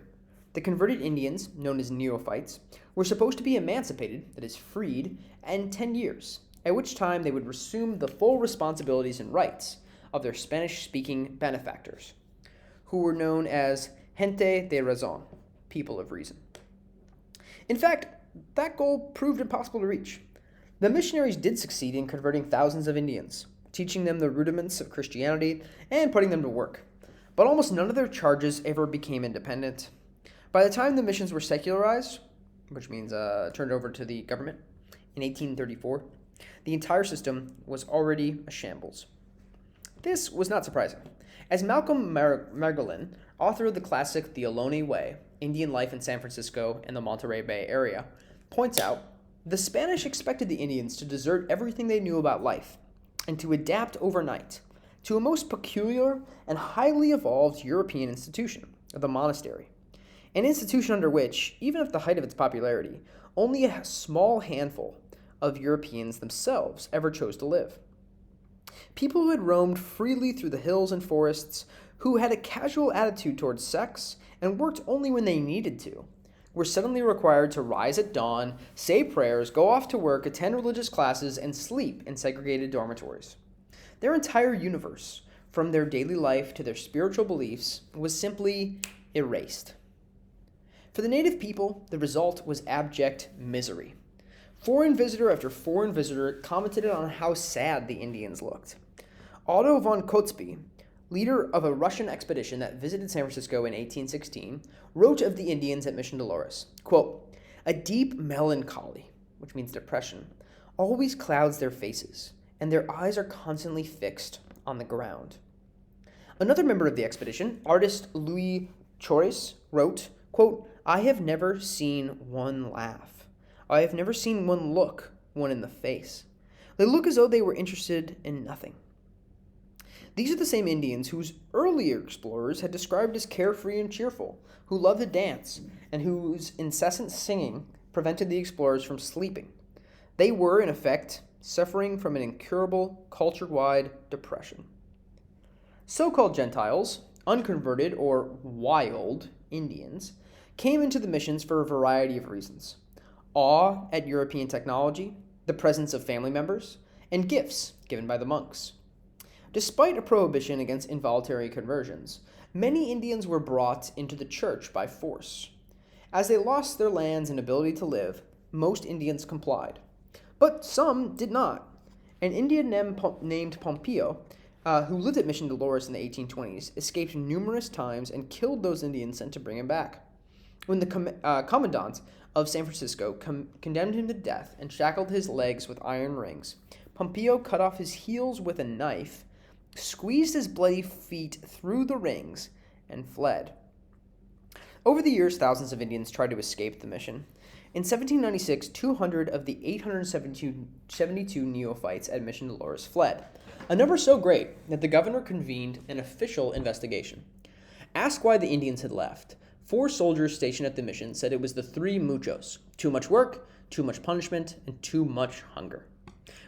The converted Indians, known as neophytes, were supposed to be emancipated, that is, freed, in 10 years, at which time they would resume the full responsibilities and rights of their Spanish-speaking benefactors, who were known as gente de razón, people of reason. In fact, that goal proved impossible to reach. The missionaries did succeed in converting thousands of Indians, teaching them the rudiments of Christianity and putting them to work, but almost none of their charges ever became independent. By the time the missions were secularized, which means turned over to the government, in 1834, the entire system was already a shambles. This was not surprising, as Malcolm Margolin, author of the classic The Ohlone Way, Indian Life in San Francisco and the Monterey Bay Area, points out, the Spanish expected the Indians to desert everything they knew about life and to adapt overnight to a most peculiar and highly evolved European institution, the monastery, an institution under which, even at the height of its popularity, only a small handful of Europeans themselves ever chose to live. People who had roamed freely through the hills and forests, who had a casual attitude towards sex and worked only when they needed to, were suddenly required to rise at dawn, say prayers, go off to work, attend religious classes, and sleep in segregated dormitories. Their entire universe, from their daily life to their spiritual beliefs, was simply erased. For the native people, the result was abject misery. Foreign visitor after foreign visitor commented on how sad the Indians looked. Otto von Kotzebue, leader of a Russian expedition that visited San Francisco in 1816, wrote of the Indians at Mission Dolores, quote, "A deep melancholy," which means depression, "always clouds their faces, and their eyes are constantly fixed on the ground." Another member of the expedition, artist Louis Choris, wrote, quote, "I have never seen one laugh. I have never seen one look one in the face. They look as though they were interested in nothing." These are the same Indians whose earlier explorers had described as carefree and cheerful, who loved to dance, and whose incessant singing prevented the explorers from sleeping. They were, in effect, suffering from an incurable, culture-wide depression. So-called Gentiles, unconverted or wild Indians, came into the missions for a variety of reasons: awe at European technology, the presence of family members, and gifts given by the monks. Despite a prohibition against involuntary conversions, many Indians were brought into the church by force. As they lost their lands and ability to live, most Indians complied. But some did not. An Indian named Pompeo, who lived at Mission Dolores in the 1820s, escaped numerous times and killed those Indians sent to bring him back. When the commandant of San Francisco condemned him to death and shackled his legs with iron rings, Pompeo cut off his heels with a knife, squeezed his bloody feet through the rings, and fled. Over the years, thousands of Indians tried to escape the mission. In 1796, 200 of the 872 neophytes at Mission Dolores fled, a number so great that the governor convened an official investigation. Asked why the Indians had left, 4 soldiers stationed at the mission said it was the 3 muchos: too much work, too much punishment, and too much hunger.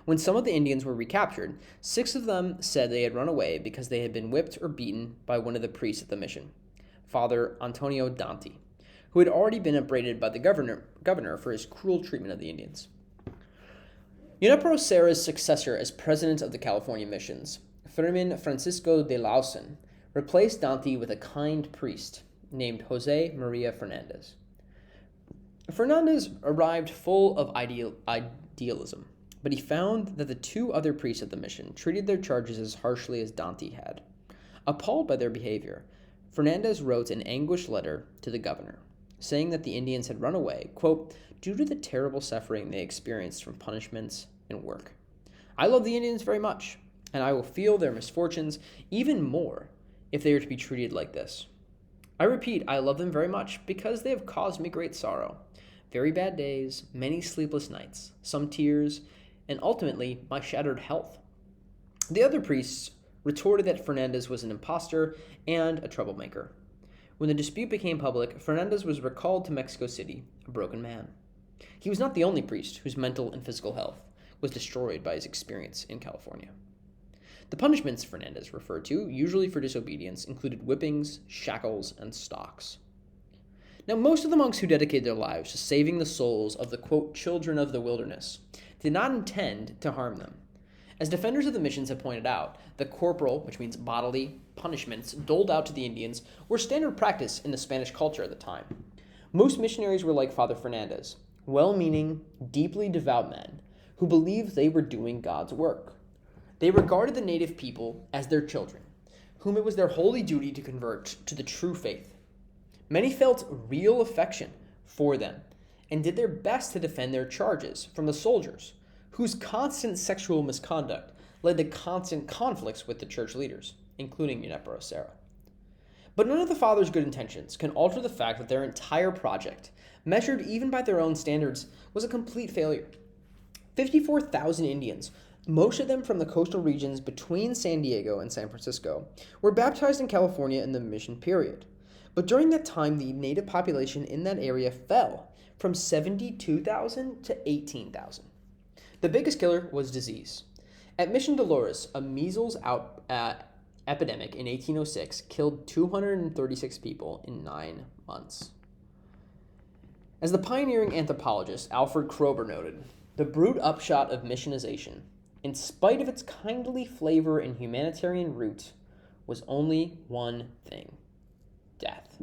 When some of the Indians were recaptured, 6 of them said they had run away because they had been whipped or beaten by one of the priests at the mission, Father Antonio Danti, who had already been upbraided by the governor for his cruel treatment of the Indians. Junipero Serra's successor as president of the California missions, Fermin Francisco de Lausen, replaced Danti with a kind priest named Jose Maria Fernandez. Fernandez arrived full of idealism, but he found that the 2 other priests at the mission treated their charges as harshly as Danti had. Appalled by their behavior, Fernandez wrote an anguished letter to the governor, saying that the Indians had run away, quote, "due to the terrible suffering they experienced from punishments and work. I love the Indians very much, and I will feel their misfortunes even more if they are to be treated like this. I repeat, I love them very much because they have caused me great sorrow, very bad days, many sleepless nights, some tears, and ultimately my shattered health." The other priests retorted that Fernandez was an impostor and a troublemaker. When the dispute became public, Fernandez was recalled to Mexico City, a broken man. He was not the only priest whose mental and physical health was destroyed by his experience in California. The punishments Fernandez referred to, usually for disobedience, included whippings, shackles, and stocks. Now, most of the monks who dedicated their lives to saving the souls of the, quote, children of the wilderness did not intend to harm them. As defenders of the missions have pointed out, the corporal, which means bodily, punishments doled out to the Indians were standard practice in the Spanish culture at the time. Most missionaries were like Father Fernandez, well-meaning, deeply devout men who believed they were doing God's work. They regarded the native people as their children, whom it was their holy duty to convert to the true faith. Many felt real affection for them and did their best to defend their charges from the soldiers, whose constant sexual misconduct led to constant conflicts with the church leaders, including Junipero Serra. But none of the fathers' good intentions can alter the fact that their entire project, measured even by their own standards, was a complete failure. 54,000 Indians, most of them from the coastal regions between San Diego and San Francisco, were baptized in California in the mission period. But during that time, the native population in that area fell from 72,000 to 18,000. The biggest killer was disease. At Mission Dolores, a measles epidemic in 1806 killed 236 people in 9 months. As the pioneering anthropologist Alfred Kroeber noted, the brute upshot of missionization, in spite of its kindly flavor and humanitarian root, was only one thing: death.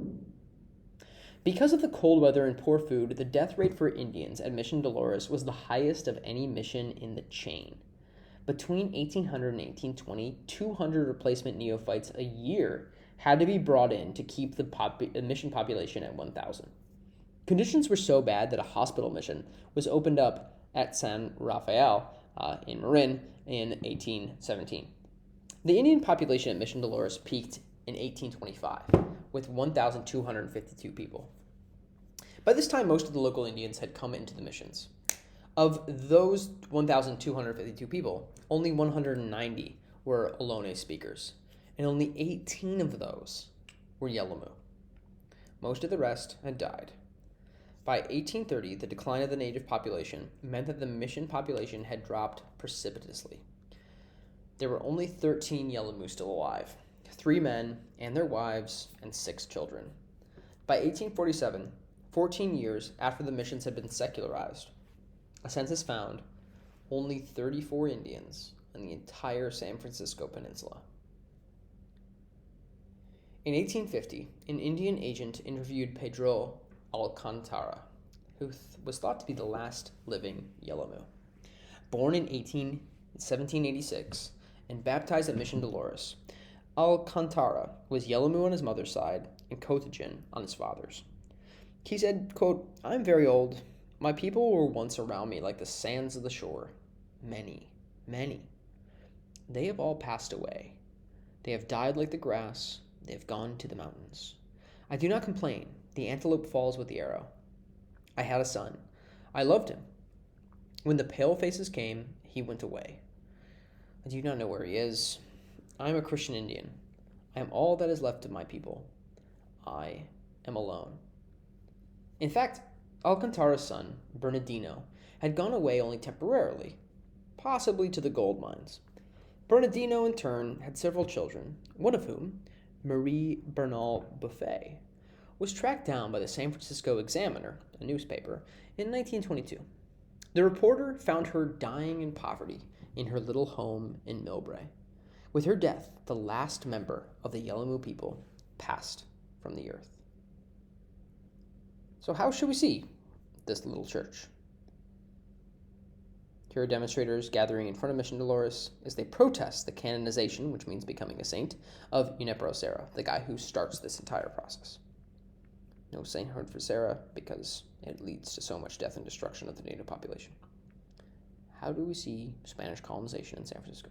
Because of the cold weather and poor food, the death rate for Indians at Mission Dolores was the highest of any mission in the chain. Between 1800 and 1820, 200 replacement neophytes a year had to be brought in to keep the mission population at 1,000. Conditions were so bad that a hospital mission was opened up at San Rafael in Marin in 1817. The Indian population at Mission Dolores peaked in 1825 with 1,252 people. By this time, most of the local Indians had come into the missions. Of those 1,252 people, only 190 were Ohlone speakers, and only 18 of those were Yelamu. Most of the rest had died. By 1830, the decline of the native population meant that the mission population had dropped precipitously. There were only 13 Yelamu still alive, 3 men and their wives, and 6 children. By 1847, 14 years after the missions had been secularized, a census found only 34 Indians in the entire San Francisco Peninsula. In 1850, an Indian agent interviewed Pedro Alcantara, who was thought to be the last living Yelamu. Born in 1786 and baptized at Mission Dolores, Alcantara was Yelamu on his mother's side and Cotajan on his father's. He said, quote, "I'm very old. My people were once around me like the sands of the shore. Many, many. They have all passed away. They have died like the grass. They have gone to the mountains. I do not complain. The antelope falls with the arrow. I had a son. I loved him. When the pale faces came, he went away. I do not know where he is. I am a Christian Indian. I am all that is left of my people. I am alone." In fact, Alcantara's son, Bernardino, had gone away only temporarily, possibly to the gold mines. Bernardino, in turn, had several children, one of whom, Marie Bernal Buffet, was tracked down by the San Francisco Examiner, a newspaper, in 1922. The reporter found her dying in poverty in her little home in Millbrae. With her death, the last member of the Yelamu people passed from the earth. So how should we see this little church? Here are demonstrators gathering in front of Mission Dolores as they protest the canonization, which means becoming a saint, of Junipero Serra, the guy who starts this entire process. No sainthood for Serra because it leads to so much death and destruction of the native population. How do we see Spanish colonization in San Francisco?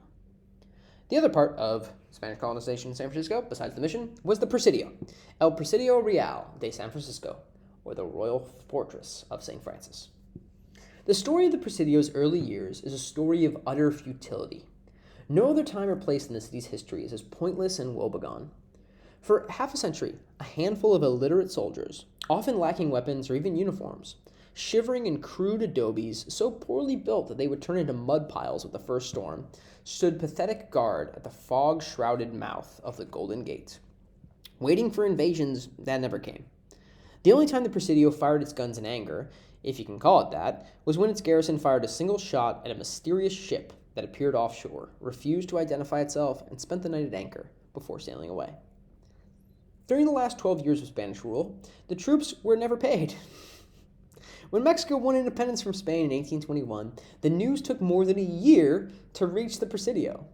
The other part of Spanish colonization in San Francisco, besides the mission, was the Presidio, El Presidio Real de San Francisco, or the Royal Fortress of St. Francis. The story of the Presidio's early years is a story of utter futility. No other time or place in the city's history is as pointless and woebegone. For half a century, a handful of illiterate soldiers, often lacking weapons or even uniforms, shivering in crude adobes so poorly built that they would turn into mud piles with the first storm, stood pathetic guard at the fog-shrouded mouth of the Golden Gate, waiting for invasions that never came. The only time the Presidio fired its guns in anger, if you can call it that, was when its garrison fired a single shot at a mysterious ship that appeared offshore, refused to identify itself, and spent the night at anchor before sailing away. During the last 12 years of Spanish rule, the troops were never paid. When Mexico won independence from Spain in 1821, the news took more than a year to reach the Presidio.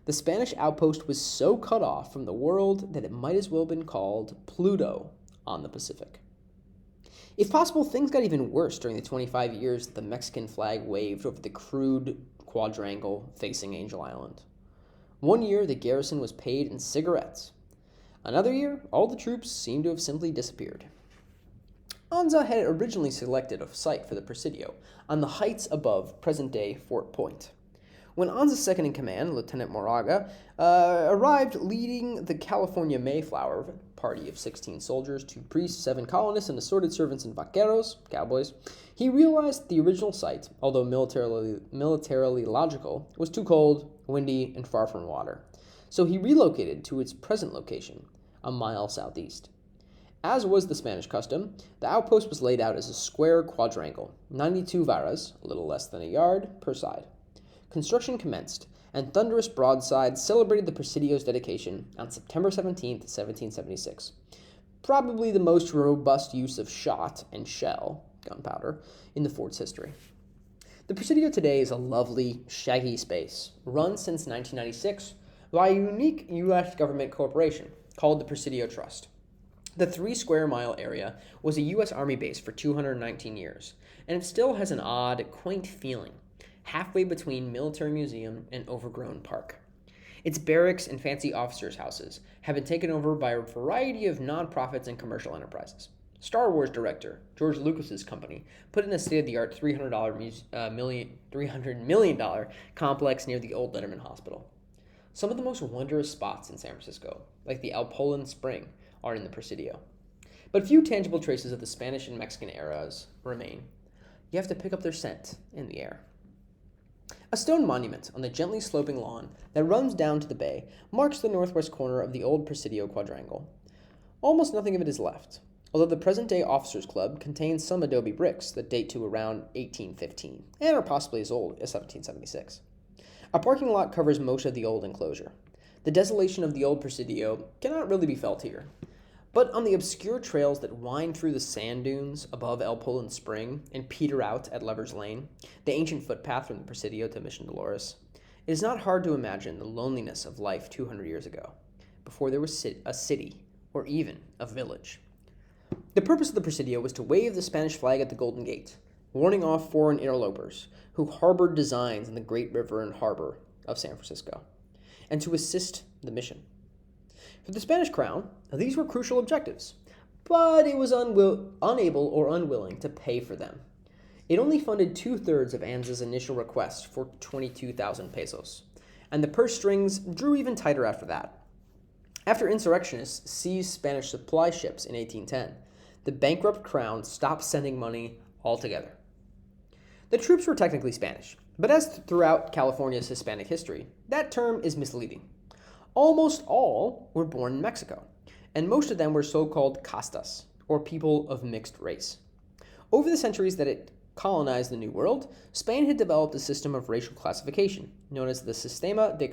The Spanish outpost was so cut off from the world that it might as well have been called Pluto on the Pacific. If possible, things got even worse during the 25 years that the Mexican flag waved over the crude quadrangle facing Angel Island. One year, the garrison was paid in cigarettes. Another year, all the troops seemed to have simply disappeared. Anza had originally selected a site for the Presidio on the heights above present-day Fort Point. When Anza's second-in-command, Lieutenant Moraga, arrived leading the California Mayflower party of 16 soldiers, 2 priests, 7 colonists, and assorted servants and vaqueros, cowboys, he realized the original site, although militarily logical, was too cold, windy, and far from water. So he relocated to its present location, a mile southeast. As was the Spanish custom, the outpost was laid out as a square quadrangle, 92 varas, a little less than a yard, per side. Construction commenced, and thunderous broadsides celebrated the Presidio's dedication on September 17, 1776. Probably the most robust use of shot and shell, gunpowder, in the fort's history. The Presidio today is a lovely, shaggy space, run since 1996 by a unique U.S. government corporation called the Presidio Trust. The 3-square-mile area was a U.S. Army base for 219 years, and it still has an odd, quaint feeling, halfway between military museum and overgrown park. Its barracks and fancy officers' houses have been taken over by a variety of nonprofits and commercial enterprises. Star Wars director George Lucas's company put in a state-of-the-art $300 million complex near the old Letterman Hospital. Some of the most wondrous spots in San Francisco, like the Alpolan Spring, are in the Presidio. But few tangible traces of the Spanish and Mexican eras remain. You have to pick up their scent in the air. A stone monument on the gently sloping lawn that runs down to the bay marks the northwest corner of the old Presidio quadrangle. Almost nothing of it is left, although the present-day Officers Club contains some adobe bricks that date to around 1815 and are possibly as old as 1776. A parking lot covers most of the old enclosure. The desolation of the old Presidio cannot really be felt here, but on the obscure trails that wind through the sand dunes above Alpolan Spring and peter out at Lover's Lane, the ancient footpath from the Presidio to Mission Dolores, it is not hard to imagine the loneliness of life 200 years ago, before there was a city or even a village. The purpose of the Presidio was to wave the Spanish flag at the Golden Gate, warning off foreign interlopers who harbored designs in the great river and harbor of San Francisco, and to assist the mission. For the Spanish crown, these were crucial objectives, but it was unable or unwilling to pay for them. It only funded 2/3 of Anza's initial request for 22,000 pesos, and the purse strings drew even tighter after that. After insurrectionists seized Spanish supply ships in 1810, the bankrupt crown stopped sending money altogether. The troops were technically Spanish, but as throughout California's Hispanic history, that term is misleading. Almost all were born in Mexico, and most of them were so-called castas, or people of mixed race. Over the centuries that it colonized the New World, Spain had developed a system of racial classification, known as the Sistema de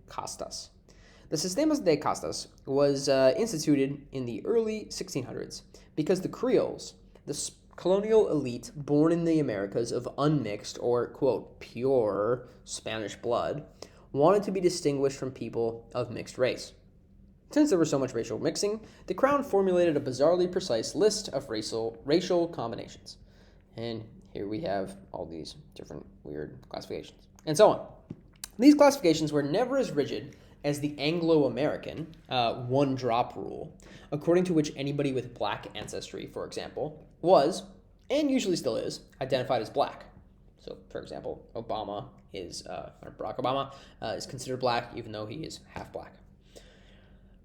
Castas. The Sistema de Castas was instituted in the early 1600s because the Creoles, the colonial elite born in the Americas of unmixed or, quote, pure Spanish blood, wanted to be distinguished from people of mixed race. Since there was so much racial mixing, the crown formulated a bizarrely precise list of racial combinations. And here we have all these different weird classifications, and so on. These classifications were never as rigid as the Anglo-American one-drop rule, according to which anybody with black ancestry, for example, was, and usually still is, identified as black. So, for example, Barack Obama is considered black, even though he is half black.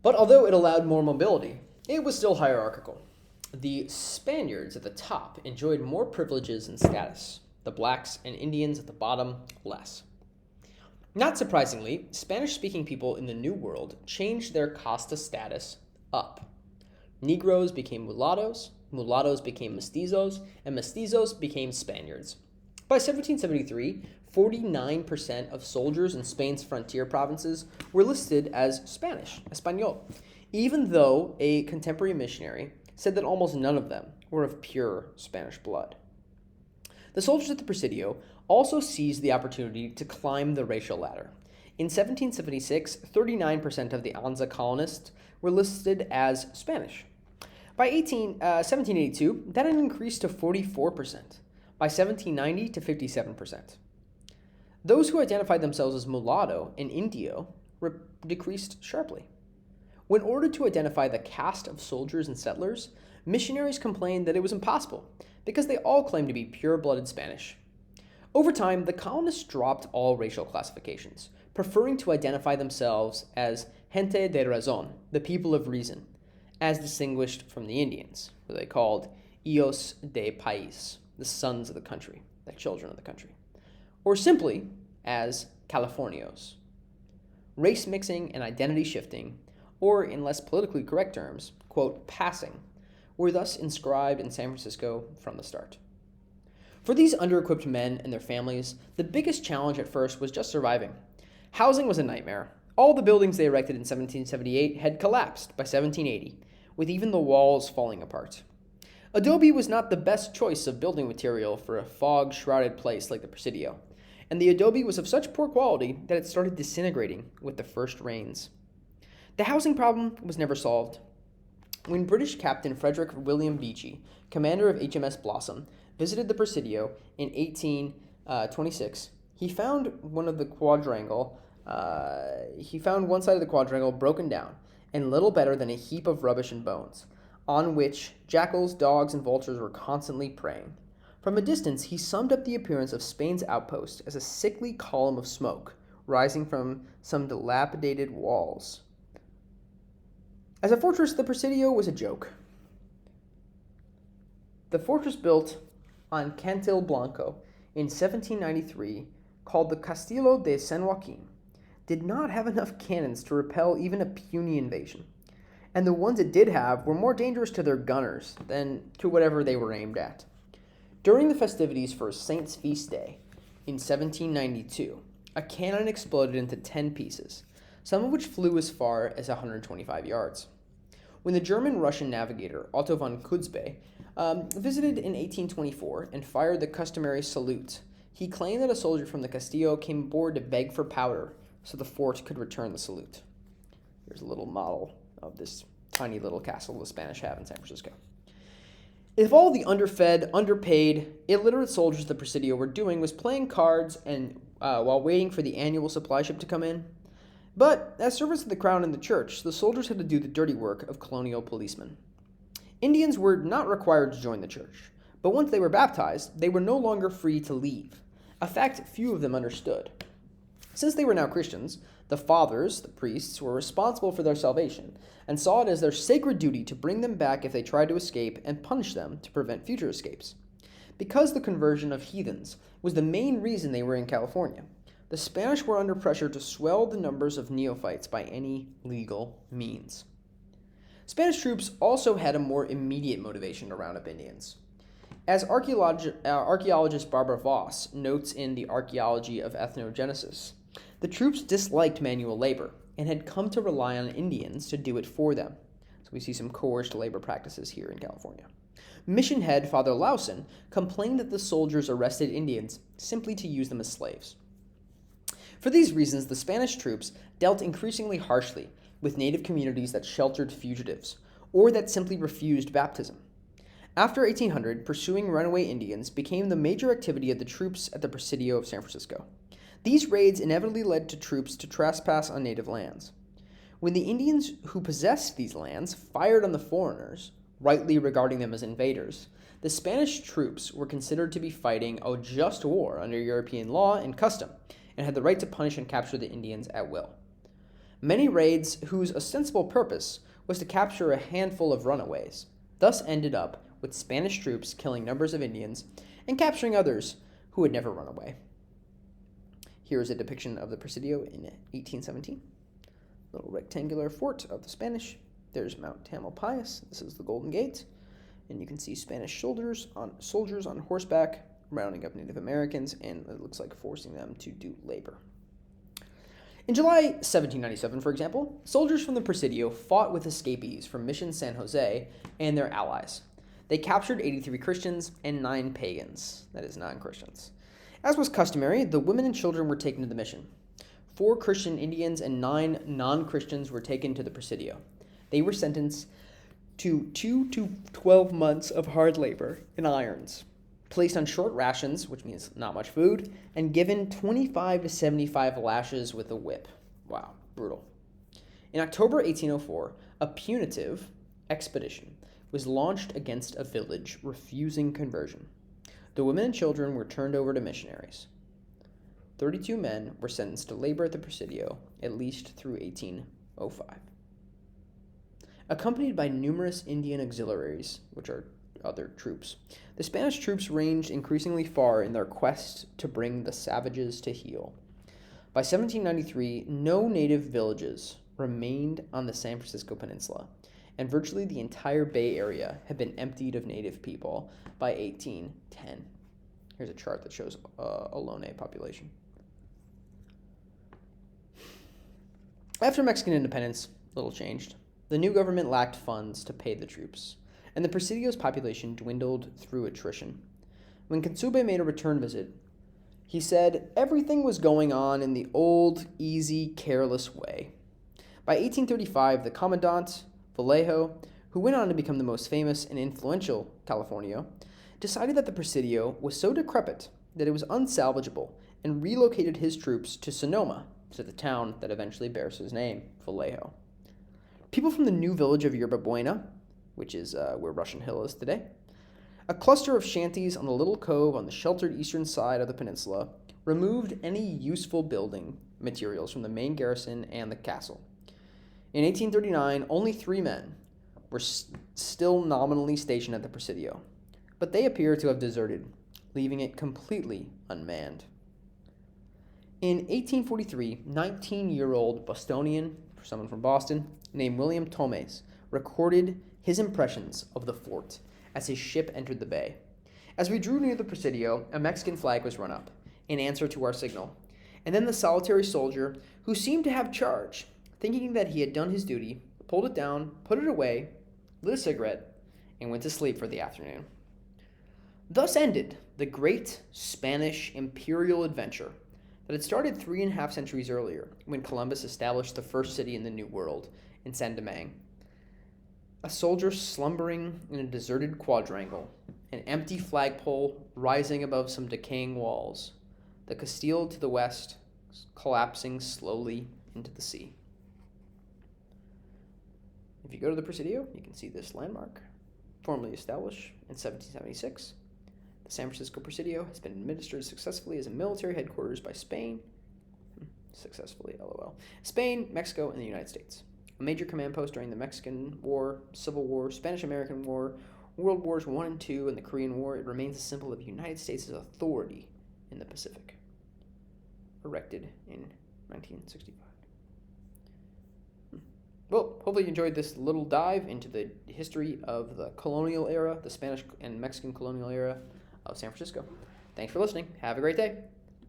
But although it allowed more mobility, it was still hierarchical. The Spaniards at the top enjoyed more privileges and status, the blacks and Indians at the bottom less. Not surprisingly, Spanish-speaking people in the New World changed their casta status up. Negroes became mulattoes, mulattoes became mestizos, and mestizos became Spaniards. By 1773, 49% of soldiers in Spain's frontier provinces were listed as Spanish, Español, even though a contemporary missionary said that almost none of them were of pure Spanish blood. The soldiers at the Presidio also seized the opportunity to climb the racial ladder. In 1776, 39% of the Anza colonists were listed as Spanish. By 1782, that had increased to 44%. By 1790 to 57%. Those who identified themselves as mulatto and Indio decreased sharply. When ordered to identify the caste of soldiers and settlers, missionaries complained that it was impossible because they all claimed to be pure-blooded Spanish. Over time, the colonists dropped all racial classifications, preferring to identify themselves as gente de razón, the people of reason, as distinguished from the Indians, who they called hijos de país, the sons of the country, the children of the country, or simply as Californios. Race mixing and identity shifting or in less politically correct terms, quote, passing, were thus inscribed in San Francisco from the start. For these under-equipped men and their families, the biggest challenge at first was just surviving. Housing was a nightmare. All the buildings they erected in 1778 had collapsed by 1780, with even the walls falling apart. Adobe was not the best choice of building material for a fog-shrouded place like the Presidio, and the adobe was of such poor quality that it started disintegrating with the first rains. The housing problem was never solved. When British Captain Frederick William Beechey, commander of HMS Blossom, visited the Presidio in 1826, he found one side of the quadrangle broken down and little better than a heap of rubbish and bones, on which jackals, dogs, and vultures were constantly preying. From a distance, he summed up the appearance of Spain's outpost as a sickly column of smoke rising from some dilapidated walls. As a fortress, the Presidio was a joke. The fortress built on Cantil Blanco in 1793, called the Castillo de San Joaquin, did not have enough cannons to repel even a puny invasion, and the ones it did have were more dangerous to their gunners than to whatever they were aimed at. During the festivities for Saint's Feast Day in 1792, a cannon exploded into 10 pieces, some of which flew as far as 125 yards. When the German-Russian navigator Otto von Kutzbay visited in 1824 and fired the customary salute, he claimed that a soldier from the Castillo came aboard to beg for powder so the fort could return the salute. Here's a little model of this tiny little castle the Spanish have in San Francisco. If all the underfed, underpaid, illiterate soldiers of the Presidio were doing was playing cards and while waiting for the annual supply ship to come in, but as servants of the crown and the church, the soldiers had to do the dirty work of colonial policemen. Indians were not required to join the church, but once they were baptized, they were no longer free to leave, a fact few of them understood. Since they were now Christians, the fathers, the priests, were responsible for their salvation and saw it as their sacred duty to bring them back if they tried to escape and punish them to prevent future escapes. Because the conversion of heathens was the main reason they were in California, the Spanish were under pressure to swell the numbers of neophytes by any legal means. Spanish troops also had a more immediate motivation to round up Indians. As archaeologist Barbara Voss notes in The Archaeology of Ethnogenesis, the troops disliked manual labor and had come to rely on Indians to do it for them. So we see some coerced labor practices here in California. Mission head Father Lawson complained that the soldiers arrested Indians simply to use them as slaves. For these reasons, the Spanish troops dealt increasingly harshly with native communities that sheltered fugitives or that simply refused baptism. After 1800, pursuing runaway Indians became the major activity of the troops at the Presidio of San Francisco. These raids inevitably led to troops to trespass on native lands. When the Indians who possessed these lands fired on the foreigners, rightly regarding them as invaders, the Spanish troops were considered to be fighting a just war under European law and custom, and had the right to punish and capture the Indians at will. Many raids whose ostensible purpose was to capture a handful of runaways thus ended up with Spanish troops killing numbers of Indians and capturing others who had never run away. Here is a depiction of the Presidio in 1817. Little rectangular fort of the Spanish. There's Mount Tamalpais. This is the Golden Gate. And you can see Spanish soldiers on horseback rounding up Native Americans, and it looks like forcing them to do labor. In July 1797, for example, soldiers from the Presidio fought with escapees from Mission San Jose and their allies. They captured 83 Christians and 9 pagans, that is, non-Christians. As was customary, the women and children were taken to the mission. 4 Christian Indians and 9 non-Christians were taken to the Presidio. They were sentenced to 2 to 12 months of hard labor in irons, placed on short rations, which means not much food, and given 25 to 75 lashes with a whip. Wow, brutal. In October 1804, a punitive expedition was launched against a village refusing conversion. The women and children were turned over to missionaries. 32 men were sentenced to labor at the Presidio, at least through 1805. Accompanied by numerous Indian auxiliaries, which are other troops, the Spanish troops ranged increasingly far in their quest to bring the savages to heel. By 1793, no native villages remained on the San Francisco Peninsula, and virtually the entire Bay Area had been emptied of native people by 1810. Here's a chart that shows Ohlone population. After Mexican independence, little changed. The new government lacked funds to pay the troops, and the Presidio's population dwindled through attrition. When Consube made a return visit, he said everything was going on in the old, easy, careless way. By 1835, the Commandant, Vallejo, who went on to become the most famous and influential Californio, decided that the Presidio was so decrepit that it was unsalvageable and relocated his troops to Sonoma, to the town that eventually bears his name, Vallejo. People from the new village of Yerba Buena, which is where Russian Hill is today, a cluster of shanties on the little cove on the sheltered eastern side of the peninsula, removed any useful building materials from the main garrison and the castle. In 1839, only 3 men were still nominally stationed at the Presidio, but they appear to have deserted, leaving it completely unmanned. In 1843, 19-year-old Bostonian, someone from Boston, named William Tomes, recorded his impressions of the fort as his ship entered the bay. As we drew near the Presidio, a Mexican flag was run up, in answer to our signal, and then the solitary soldier, who seemed to have charge, thinking that he had done his duty, pulled it down, put it away, lit a cigarette, and went to sleep for the afternoon. Thus ended the great Spanish imperial adventure that had started 3.5 centuries earlier, when Columbus established the first city in the New World, in Saint-Domingue. A soldier slumbering in a deserted quadrangle, an empty flagpole rising above some decaying walls, the Castile to the west collapsing slowly into the sea. If you go to the Presidio, you can see this landmark, formally established in 1776. The San Francisco Presidio has been administered successfully as a military headquarters by Spain, successfully, LOL, Spain, Mexico, and the United States. A major command post during the Mexican War, Civil War, Spanish-American War, World Wars I and II, and the Korean War, it remains a symbol of the United States' authority in the Pacific. Erected in 1965. Well, hopefully you enjoyed this little dive into the history of the colonial era, the Spanish and Mexican colonial era of San Francisco. Thanks for listening. Have a great day.